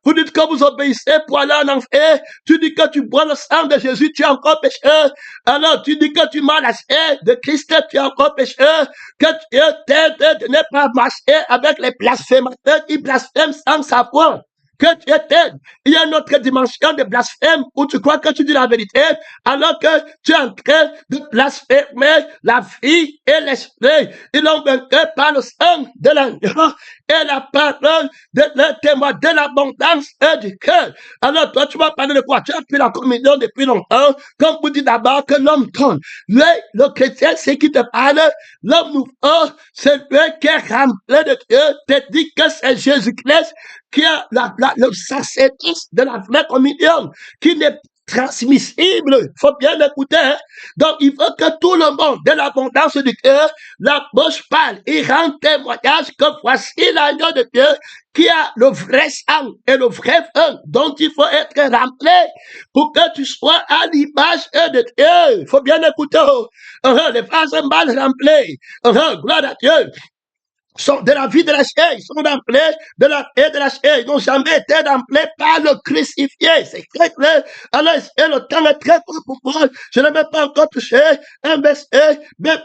Vous dites que vous obéissez pour aller en enfer. Tu dis que tu bois le sang de Jésus, tu es encore pécheur. Alors tu dis que tu manges la chair de Christ, tu es encore pécheur. Que Dieu t'aide de ne pas marcher avec les blasphémateurs qui blasphèment sans savoir. Que Dieu t'aide. Il y a une autre dimension de blasphème où tu crois que tu dis la vérité alors que tu es en train de blasphémer la vie et l'esprit. Ils l'ont vaincu par le sang de l'agneau et la parole de leur témoin de l'abondance du cœur. Alors toi, tu vas parler de quoi? Tu as pris la communion depuis longtemps. Comme vous dites d'abord que l'homme donne. Le chrétien, c'est qui te parle. L'homme nouveau, c'est lui qui est rempli de Dieu. Te dit que c'est Jésus-Christ qui a le sacerdoce de la vraie communion, qui n'est transmissible. Il faut bien l'écouter. Hein? Donc, il faut que tout le monde, de l'abondance du cœur, la bouche parle. Il rend témoignage que voici l'agneau de Dieu qui a le vrai sang et le vrai feu dont il faut être rempli pour que tu sois à l'image de Dieu. Il faut bien écouter. Les phrases mal remplies. Gloire à Dieu. Sont de la vie de la chair, ils sont remplis de la paix de la chair, ils n'ont jamais été remplis par le crucifié, c'est très clair. Alors, le temps est très court pour moi, je ne vais pas encore toucher un verset, mais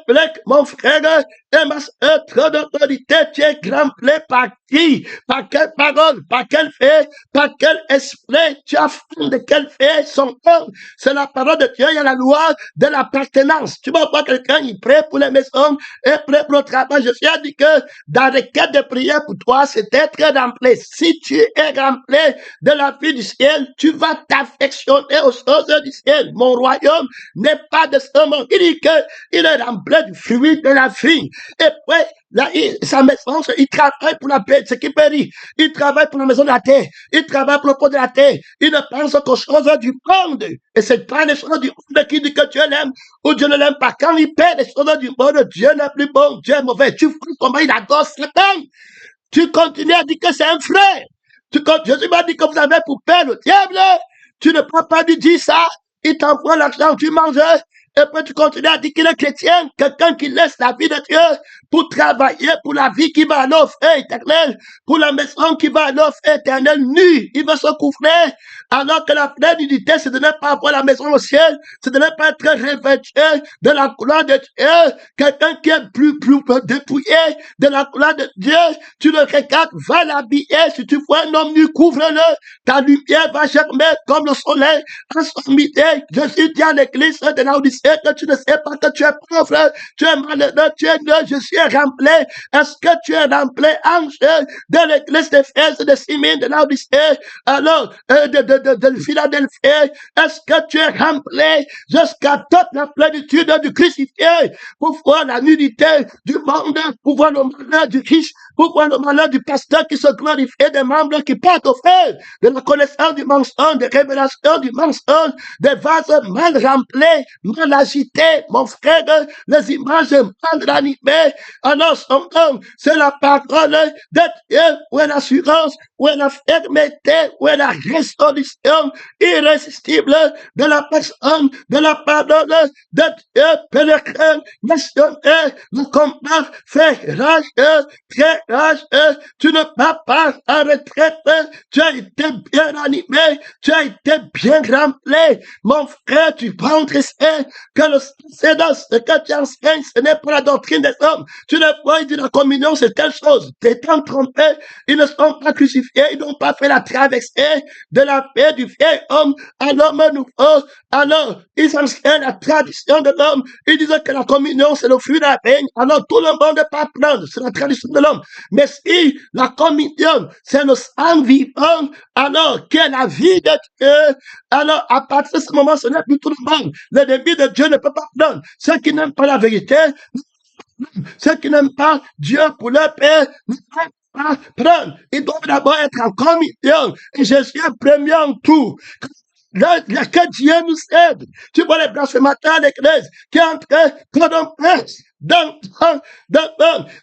mon frère, et ma soeur, trop d'autorité, tu es rempli par qui? Par quelle parole? Par quel fait? Par quel esprit? Tu as faim de quel fait? Son homme, c'est la parole de Dieu, il y a la loi de l'appartenance. Tu vas voir quelqu'un, il prie pour les maisons, et prêt pour le travail. Je suis dit que dans les cas de prière pour toi, c'est être rempli. Si tu es rempli de la vie du ciel, tu vas t'affectionner aux choses du ciel. Mon royaume n'est pas de ce monde. Il dit qu'il est rempli du fruit de la vie. Et puis, sa maison, il travaille pour la paix, ce qui périt. Il travaille pour la maison de la terre. Il travaille pour le pot de la terre. Il ne pense qu'aux choses du monde. Et c'est pas les choses du monde qui dit que Dieu l'aime ou Dieu ne l'aime pas. Quand il perd les choses du monde, Dieu n'est plus bon, Dieu est mauvais. Tu vois comment il adore Satan. Tu continues à dire que c'est un frère. Jésus m'a dit que vous avez pour père le diable. Tu ne peux pas lui dire ça. Il t'envoie l'argent, tu manges. Et puis tu continues à dire qu'il est chrétien, quelqu'un qui laisse la vie de Dieu pour travailler pour la vie qui va à l'offre éternelle, pour la maison qui va à l'offre éternelle nue. Il va se couvrir, alors que la vraie nudité, c'est de ne pas avoir la maison au ciel, c'est de ne pas être revêtu de la couleur de Dieu. Quelqu'un qui est plus dépouillé de la couleur de Dieu, tu le regardes, va l'habiller. Si tu vois un homme nu, couvre-le. Ta lumière va germer comme le soleil en son midi. Jésus dit à l'église de Laodicée que tu ne sais pas que tu es pauvre, tu es malheureux, tu es nul, je suis rempli. Est-ce que tu es rempli, ange, de l'église d'Éphèse, de Simine, de Laodicée, alors, de Philadelphie? Est-ce que tu es rempli jusqu'à toute la plénitude du crucifié pour voir la nudité du monde, pour voir le malheur du riche, pour voir le malheur du pasteur qui se glorifie, des membres qui partent au feu, de la connaissance du mensonge, des révélations du mensonge, des vases mal remplis, mal agités, mon frère, les images mal ranimées. Alors, son homme, c'est la parole de Dieu, où est l'assurance, où est la fermeté, où est la résolution irrésistible de la personne, de la parole de Dieu, pénétrant, missionnaire, le combat fait rage, très rage, tu ne vas pas en retraite, tu as été bien animé, tu as été bien rempli, mon frère, tu prends que le sacerdoce, ce que tu enseignes, ce n'est pas la doctrine des hommes. Tu ne vois, il dit la communion, c'est telle chose. T'étant trompé, ils ne sont pas crucifiés, ils n'ont pas fait la traversée de la paix du vieil homme à l'homme nouveau. Alors, ils enseignent la tradition de l'homme. Ils disent que la communion, c'est le fruit de la paix. Alors, tout le monde ne peut pas prendre. C'est la tradition de l'homme. Mais si la communion, c'est le sang vivant, alors, quelle la vie de Dieu, alors, à partir de ce moment, ce n'est plus tout le monde. L'ennemi de Dieu ne peut pas prendre. Ceux qui n'aiment pas la vérité, ceux qui n'aiment pas Dieu pour leur paix, pas prendre. Il doit d'abord être en communion. Et Jésus est premier en tout. Que Dieu nous aide. Tu vois les bras ce matin à l'église qui est en train de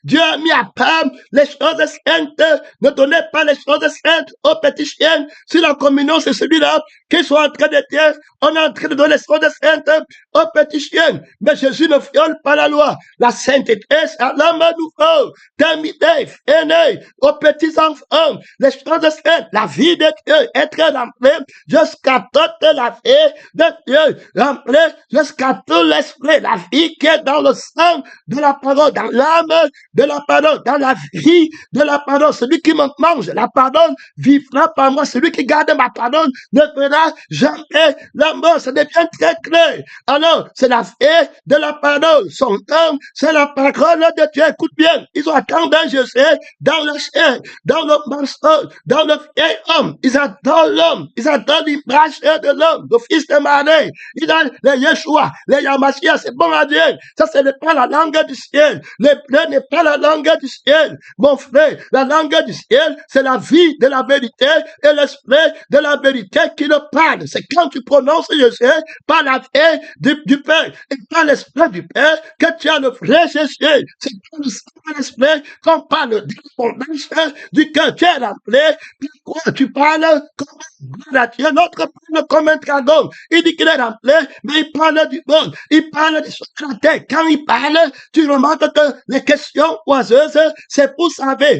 Dieu a mis à part les choses saintes. Ne donnez pas les choses saintes aux petits chiens. Si la communion, c'est celui-là qui sont en train de dire, on est en train de donner les choses saintes aux petits chiens. Mais Jésus ne viole pas la loi. La sainteté, c'est à l'homme nouveau, terminé, aîné, aux petits enfants. Les choses saintes, la vie de Dieu, être remplie jusqu'à toute la vie de Dieu, remplie jusqu'à tout l'esprit, la vie qui est dans le sang de la parole, dans l'âme de la parole, dans la vie de la parole. Celui qui me mange la parole vivra par moi. Celui qui garde ma parole ne verra jamais la mort. Ça devient très clair. Alors, c'est la vie de la parole. Son homme, c'est la parole de Dieu. Écoute bien, ils ont attendu Jésus dans le ciel, dans le mensonge, dans le vieil homme. Ils adorent l'homme. Ils adorent l'image de l'homme, le fils de Marie. Ils ont les Yeshua, les Yamashia. C'est bon à Dieu. Ça, ce n'est pas la langue du ciel. L'hébreu n'est pas la langue du ciel. Mon frère, la langue du ciel, c'est la vie de la vérité et l'esprit de la vérité qui le parle. C'est quand tu prononces Jésus par la vie du Père et par l'esprit du Père que tu as le vrai Jésus. C'est par l'esprit qu'on parle de l'abondance du cœur. Tu es rappelé. Pourquoi tu parles comme un Dieu, l'autre parle comme un dragon. Il dit qu'il est rappelé, mais il parle du monde. Il parle de Socrate. Quand il parle, tu remarques que les questions oiseuses, c'est pour savoir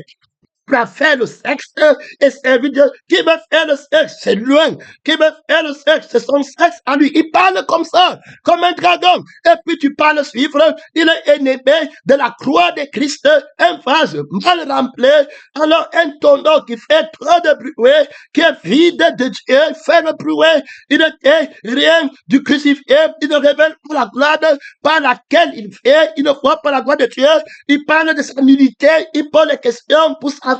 qui va faire le sexe et servir Dieu. Qui va faire le sexe? C'est loin. Qui va faire le sexe? C'est son sexe à lui. Il parle comme ça, comme un dragon. Et puis tu parles suivre. Il est ennemi de la croix de Christ. Un vase mal rempli. Alors un tonneau qui fait trop de bruit, qui est vide de Dieu, fait le bruit. Il n'était rien du crucifié. Il ne révèle pas la gloire par laquelle il fait. Il ne voit pas la gloire de Dieu. Il parle de sa nullité. Il pose des questions pour savoir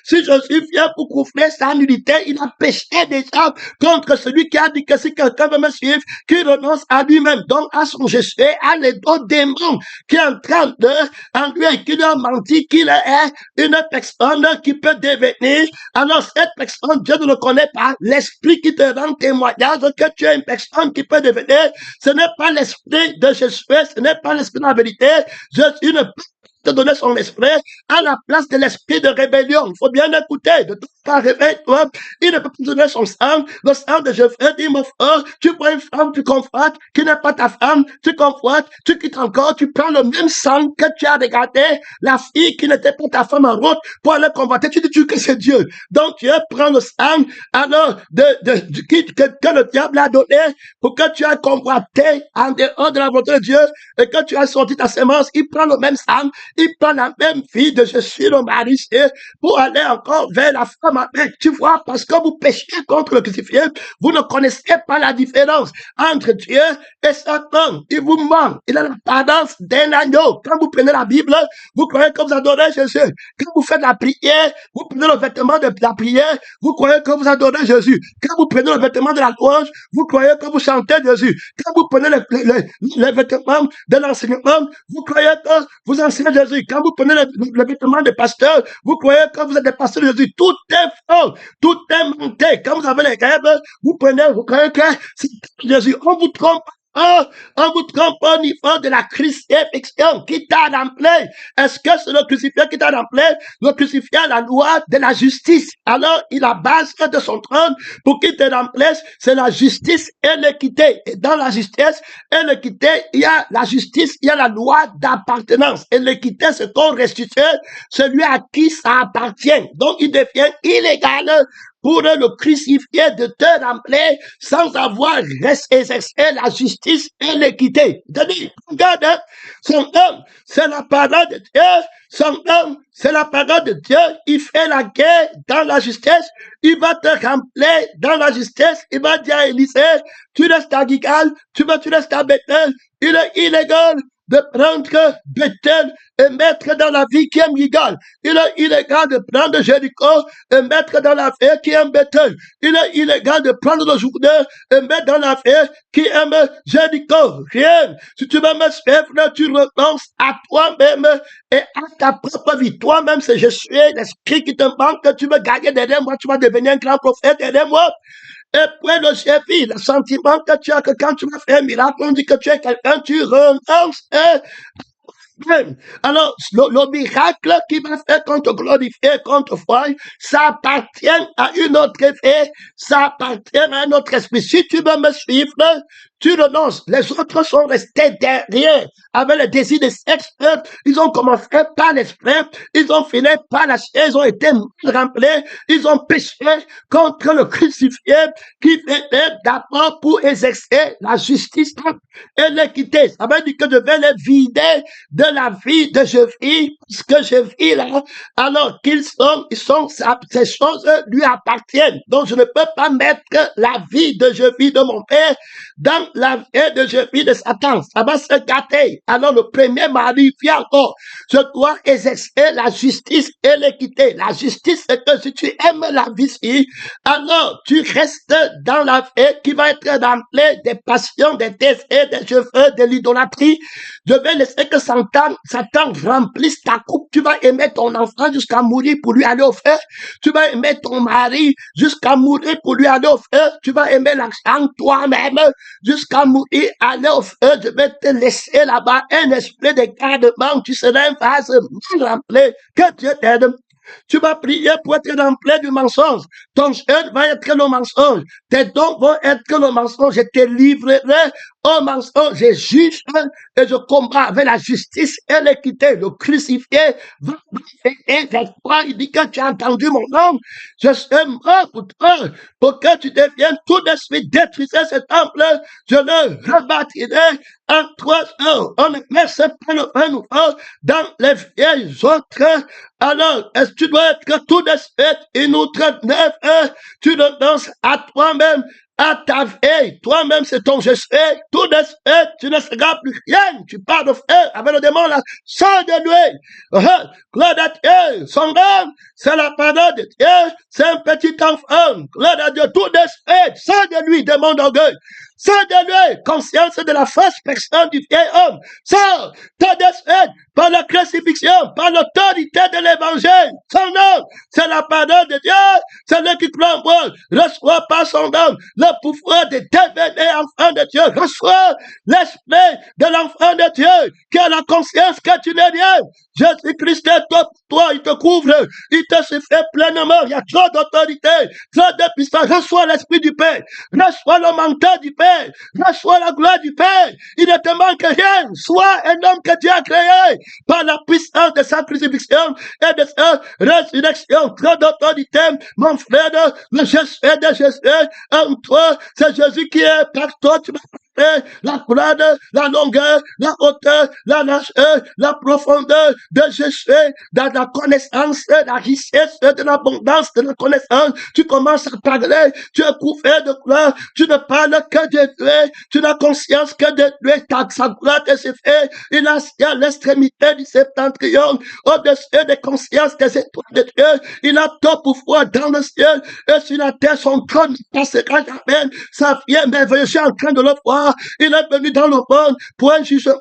si Jésus vient pour couvrir sa nullité. Il a péché déjà contre celui qui a dit que si quelqu'un veut me suivre, qu'il renonce à lui-même, donc à son Jésus, à les deux démons qui est en train de, en lui, et qui lui a menti qu'il est une personne qui peut devenir. Alors cette personne, Dieu ne le connaît pas. L'esprit qui te rend témoignage que tu es une personne qui peut devenir, ce n'est pas l'esprit de Jésus, ce n'est pas l'esprit de la vérité. Jésus ne peut te donner son esprit à la place de l'esprit de rébellion. Il faut bien écouter. De tout cas, réveille-toi. Il ne peut pas donner son sang. Le sang de Jésus dit, mon frère, tu prends une femme, tu confortes, qui n'est pas ta femme, tu confortes, tu quittes encore, tu prends le même sang que tu as regardé la fille qui n'était pas ta femme en route pour aller convoiter. Tu dis que c'est Dieu. Donc, Dieu prend le sang, alors, que le diable a donné pour que tu aies convoité en dehors de la volonté de Dieu et que tu as sorti ta semence. Il prend le même sang. Il prend la même vie de Jésus le mari pour aller encore vers la femme avec. Tu vois, parce que vous péchez contre le crucifié, vous ne connaissez pas la différence entre Dieu et Satan. Il vous ment. Il a l'apparence d'un agneau. Quand vous prenez la Bible, vous croyez que vous adorez Jésus. Quand vous faites la prière, vous prenez le vêtement de la prière, vous croyez que vous adorez Jésus. Quand vous prenez le vêtement de la louange, vous croyez que vous chantez Jésus. Quand vous prenez les vêtements de l'enseignement, vous croyez que vous enseignez Jésus. Quand vous prenez le vêtement de pasteur, vous croyez que vous êtes des pasteurs de Jésus. Tout est faux. Tout est menté. Quand vous avez les rêves, vous croyez que c'est Jésus. On vous trompe. On vous trompe au niveau de la crucifixion qui t'a rempli. Est-ce que c'est le crucifié qui t'a rempli? Le crucifié a la loi de la justice. Alors, il a base de son trône pour qu'il te remplisse. C'est la justice et l'équité. Et dans la justice et l'équité, il y a la justice, il y a la loi d'appartenance. Et l'équité, c'est qu'on restitue celui à qui ça appartient. Donc, il devient illégal pour le crucifié de te remplir sans avoir exercé la justice et l'équité. C'est-à-dire, regarde, hein, son homme, c'est la parole de Dieu, son homme, c'est la parole de Dieu, il fait la guerre dans la justice, il va te remplir dans la justice, il va dire à Élisée, tu restes à Gilgal, tu restes à Bethel, il est illégal de prendre Bethel et mettre dans la vie qui est illégale. Il est illégal de prendre Jéricho et mettre dans la vie qui aime Bethel. Il est illégal de prendre le Jourdain et mettre dans la vie qui aime Jéricho. Rien. Si tu veux me suivre, tu renonces à toi-même et à ta propre vie. Toi-même, c'est je suis l'esprit qui te manque, que tu veux gagner derrière moi, tu vas devenir un grand prophète derrière moi. Et puis le chef, le sentiment que tu as que quand tu vas faire un miracle, on dit que tu es quelqu'un, tu renonces. Alors, le miracle qui va faire qu'on te glorifie, qu'on te voie, ça appartient à une autre vie, ça appartient à un autre esprit. Si tu veux me suivre, tu renonces. Les autres sont restés derrière avec le désir de sexe. Ils ont commencé par l'esprit, ils ont fini par la chair, ils ont été mal remplis, ils ont péché contre le crucifié qui venait d'abord pour exercer la justice et l'équité. Ça veut dire que je vais les vider de la vie de je vis, ce que je vis là, alors ces choses lui appartiennent. Donc je ne peux pas mettre la vie de je vis de mon père dans la vie de je vis de Satan. Ça va se gâter. Alors le premier mari vient encore. Je dois exercer la justice et l'équité. La justice, c'est que si tu aimes la vie, alors tu restes dans la vie qui va être remplie des passions, des désirs, des cheveux, de l'idolâtrie. Je vais laisser que Satan remplisse ta coupe. Tu vas aimer ton enfant jusqu'à mourir pour lui aller au feu. Tu vas aimer ton mari jusqu'à mourir pour lui aller au feu. Tu vas aimer l'argent toi-même jusqu'à mourir, aller au feu. Je vais te laisser là-bas un esprit de gardement. Tu seras un vase mal rempli. Que Dieu t'aide. Tu vas prier pour être rempli du mensonge. Ton jeûne va être le mensonge. Tes dons vont être le mensonge. Je te livrerai au mensonge. Je juge et je combats avec la justice et l'équité. Le crucifié va faire vers toi. Il dit que tu as entendu mon nom. Je serai mort pour toi, pour que tu deviennes tout de suite détruisé ce temple. Je le rebâtirai en 3 heures. On ne met pas le pain nouveau dans les vieilles autres. Alors, est-ce que tu dois être tout de suite une autre neuf heures? Tu renonces à toi-même, à ta vie. Toi-même, c'est ton je sais. Tout de suite, tu ne seras plus rien. Tu pars de feu avec le démon là. Sors de lui. Gloire à Dieu. Son nom, c'est la parole de Dieu. C'est un petit enfant. Gloire à Dieu. Tout de suite, sors de lui, démon d'orgueil. Sors de lui, conscience de la fausse personne du vieil homme. Sors, tout de suite, par la crucifixion, par l'autorité de l'évangile. Son nom, c'est la parole de Dieu. Celui qui croit en moi, reçoit par son nom le pouvoir de devenir enfant de Dieu. Reçois l'esprit de l'enfant de Dieu, qui a la conscience que tu n'es rien. Jésus-Christ est toi, il te couvre, il te suffit pleinement. Il y a trop d'autorité, trop de puissance. Reçois l'esprit du Père, reçois le manteau du Père, reçois la gloire du Père. Il ne te manque rien. Sois un homme que Dieu a créé par la puissance de sa crucifixion et de sa résurrection. Trop d'autorité, mon frère, le Jésus de Jésus en toi, c'est Jésus qui est par toi. Tu la grande, la longueur, la hauteur, la largeur, la profondeur de Jésus, dans la connaissance, la richesse, de l'abondance de la connaissance. Tu commences à parler, tu es couvert de gloire, tu ne parles que de Dieu, tu n'as conscience que de Dieu, sa gloire te suffit. Il a à l'extrémité du septentrion, au-dessus des consciences des étoiles de Dieu. Il a tout pouvoir dans le ciel et sur la terre, son trône ne passera jamais. Ça vient merveilleux, je suis en train de le voir. Il est venu dans le monde pour un jugement,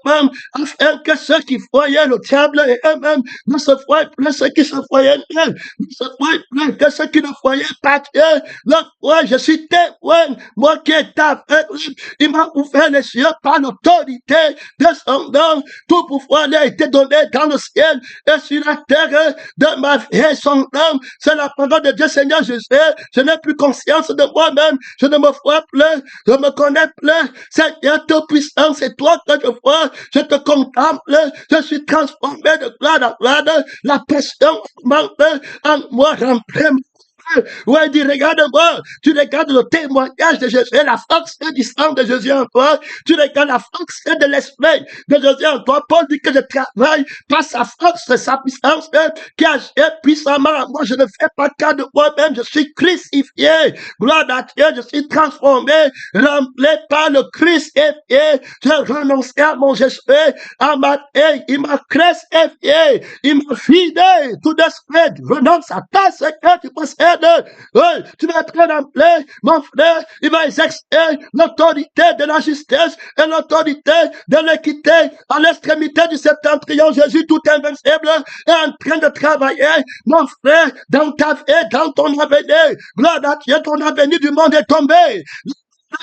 afin que ceux qui voyaient le diable et eux-mêmes ne se voient plus, ceux qui se voyaient eux, ne se voient plus que ceux qui ne voyaient pas Dieu. Leur foi, je suis témoin, moi qui est aveugle, il m'a ouvert les yeux par l'autorité de son nom. Tout pouvoir lui a été donné dans le ciel et sur la terre de ma vie. Son nom, c'est la parole de Dieu, Seigneur Jésus. Je n'ai plus conscience de moi-même, je ne me vois plus, je me connais plus. Seigneur, ta puissance, c'est toi que je vois, je te contemple, je suis transformé de gloire en gloire, la passion augmente en moi, remplit Ouais, il dit, regarde-moi, tu regardes le témoignage de Jésus, la force du sang de Jésus en toi, tu regardes la force de l'esprit de Jésus en toi. Paul dit que je travaille par sa force, sa puissance, qui agit puissamment. Moi, je ne fais pas cas de moi-même, je suis crucifié. Gloire à Dieu, je suis transformé, rempli par le crucifié. J'ai renoncé à mon Jésus, à ma haine, il m'a crucifié, il m'a vidé tout d'esprit, renonce à ta ce que tu possèdes. Tu vas être rempli, mon frère, il va exercer l'autorité de la justice et l'autorité de l'équité à l'extrémité du septentrion. Jésus, tout invincible, est en train de travailler, mon frère, dans ta vie, dans ton avenir. Gloire à Dieu, ton avenir du monde est tombé.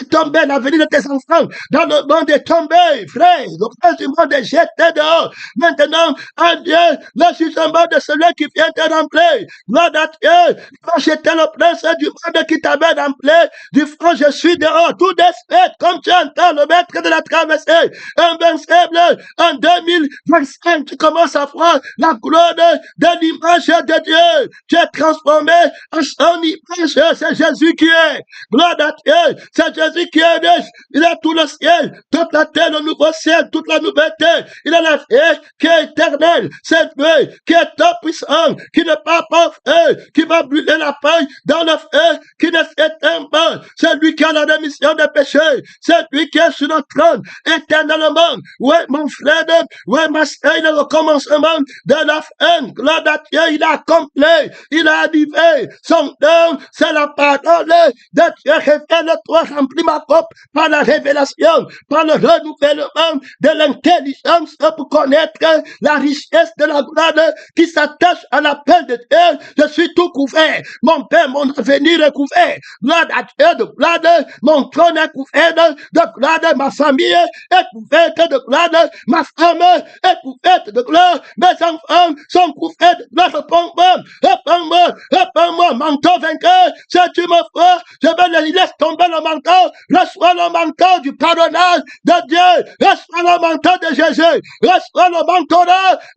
Tombé, l'avenir de tes enfants dans le monde est tombé, frère. Le prince du monde est jeté dehors. Maintenant, à Dieu, le jugement de celui qui vient te remplir. Gloire à Dieu, quand j'étais le prince du monde qui t'avait rempli, du front, je suis dehors, tout d'esprit, comme tu entends le maître de la traversée, invincible, en 2025, tu commences à voir la gloire de l'image de Dieu. Tu es transformé en son image, c'est Jésus qui est. Gloire à Dieu, c'est Jésus qui est riche, il a tout le ciel, toute la terre, le nouveau ciel, toute la nouvelle terre. Il a la vie qui est éternelle, cette vie qui est tout puissant, qui ne part pas feu, qui va brûler la paille dans le feu, qui ne s'éteint pas. C'est lui qui a la rémission des péchés, c'est lui qui est sur le trône éternellement. Ouais, mon frère, ouais, ma soeur, il est le commencement de la fin. Gloire à Dieu, il a accompli, il a arrivé. Son nom, c'est la parole de Dieu. Révèle-toi, remplis ma coupe par la révélation, par le renouvellement de l'intelligence pour connaître la richesse de la gloire qui s'attache à l'appel de Dieu. Je suis tout couvert. Mon Père, mon avenir est couvert. Gloire à Dieu de gloire. Mon trône est couvert de gloire. Ma famille est couverte de gloire. Ma femme est couverte de gloire. Mes enfants sont couverts de gloire. Réponds-moi, réponds-moi, réponds-moi. Manteau vainqueur, si tu me feras, je vais les laisser tomber le manteau. Reçois le manteau du pardonnage de Dieu. Reçois le manteau de Jésus. Reçois le manteau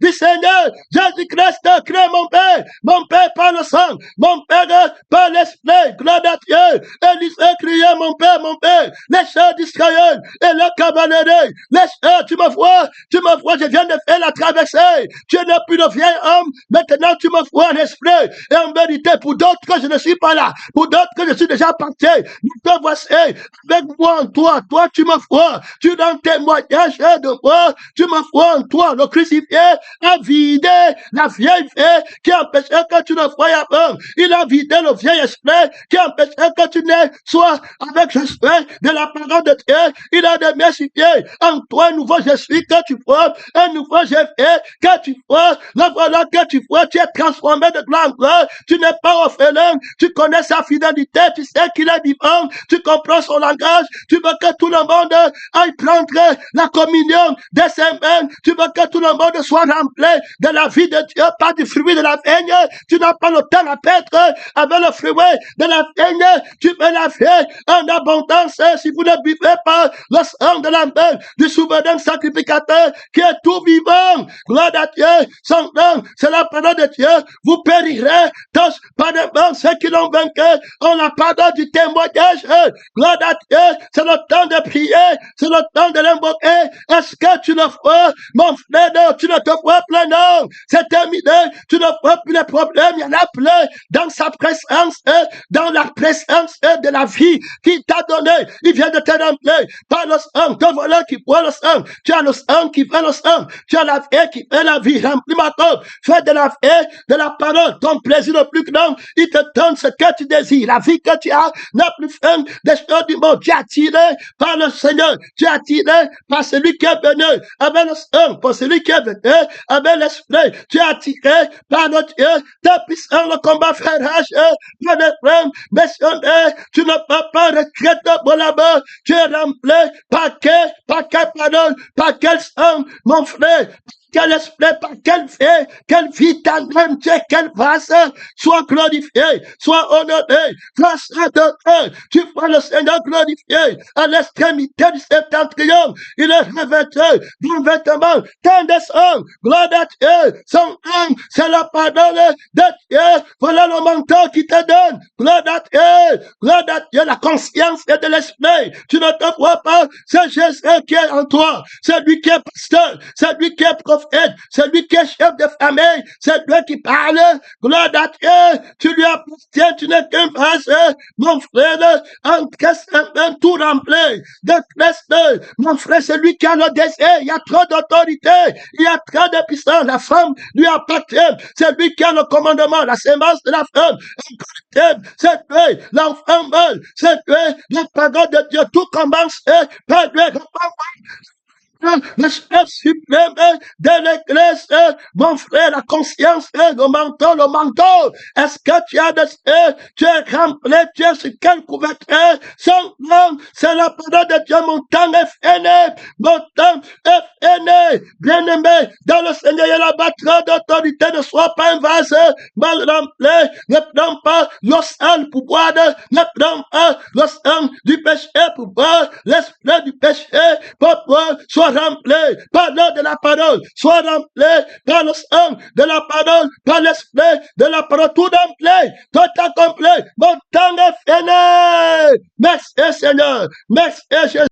du Seigneur. Jésus-Christ, crée mon Père par le sang, mon Père par l'Esprit. Gloire à Dieu. Élisée criait, mon Père, les chers d'Israël et le cavalerie. Les chers, tu me vois, je viens de faire la traversée. Tu n'es plus le vieil homme, maintenant tu me vois en esprit. Et en vérité, pour d'autres que je ne suis pas là, pour d'autres que je suis déjà parti, nous te voici avec moi en toi. Toi, tu me vois, tu donnes témoignage de moi, tu me vois en toi. Le crucifié a vidé la vieille vie qui empêchait que tu ne voyais avant. Il a vidé le vieil esprit qui empêchait que tu ne sois avec l'esprit de la parole de Dieu. Il a démystifié en toi un nouveau je suis que tu vois, un nouveau je fais que tu vois. Le voilà que tu vois, tu es transformé de gloire en gloire. Tu n'es pas orphelin, tu connais sa fidélité, tu sais qu'il est vivant, tu comprends son langage, tu veux que tout le monde aille prendre la communion de ses mains, tu veux que tout le monde soit rempli de la vie de Dieu, pas du fruit de la vigne. Tu n'as pas le temps à perdre avec le fruit de la vigne, tu veux la vie en abondance. Si vous ne buvez pas le sang de la main du souverain sacrificateur qui est tout vivant, gloire à Dieu, son nom, c'est la parole de Dieu, vous périrez tous par devant ceux qui l'ont vaincu, on la pardon du témoignage. Gloire à Dieu, c'est le temps de prier, c'est le temps de l'invoquer. Est-ce que tu le feras, mon frère? Non, tu ne te feras plus, non. C'est terminé, tu ne feras plus les problèmes, il y en a plein dans sa présence, dans la présence de la vie qu'il t'a donné. Il vient de te remplir par le sang, ton volant qui boit le sang. Tu as le sang qui fait le sang. Tu as la vie qui fait la vie. Remplis ma coupe. Fais de la vie, de la parole, ton plaisir le plus grand. Il te donne ce que tu désires. La vie que tu as n'a plus fin des choses du monde. Tu es attiré par le Seigneur. Tu es attiré par celui qui est venu avec le sang, par celui qui est venu avec l'esprit. Tu es attiré par notre Dieu. Ta puissance, le combat frère pas de frères, missionnaire. Tu ne peux pas regretter pour là-bas. Tu es rempli par quel pardon, par quel sang, mon frère. Quel esprit, par quelle vie t'aimes, quel vase, sois glorifié, sois honoré, grâce à Dieu, tu vois le Seigneur glorifié, à l'extrémité du septentrion, il est revêtu d'un vêtement tendance, gloire à Dieu, son âme, c'est la parole de Dieu, voilà le manteau qui te donne, gloire à Dieu, la conscience est de l'esprit. Tu ne te vois pas, c'est Jésus qui est en toi, c'est lui qui est pasteur, c'est lui qui est prophète, c'est lui qui est chef de famille, c'est lui qui parle. Gloire à Dieu, tu lui appartiens, tu n'es qu'un vase, mon frère, encaisse un tout rempli de Christ. Mon frère, c'est lui qui a le désir, il y a trop d'autorité, il y a trop de puissance, la femme lui appartient, c'est lui qui a le commandement, la sémence de la femme, c'est lui, l'enfant meurt, c'est lui, la parole de Dieu, tout commence par lui, le chef suprême de l'église, mon frère, la conscience, le menton, est-ce que tu as tu es rempli, tu es sur quelle couverture, son nom, c'est la parole de Dieu, mon temps est fini, mon temps est fini, bien-aimé, dans le Seigneur, il y a la batterie d'autorité, ne sois pas un vase mal rempli, ne prends pas le sang pour boire, ne prends pas le sang du péché pour boire, l'esprit du péché pour boire, sois rempli par l'eau de la parole, sois rempli par le sang de la parole, par l'esprit de la parole, tout rempli, tout accompli, mon temps est fini. Merci Seigneur, merci Jésus.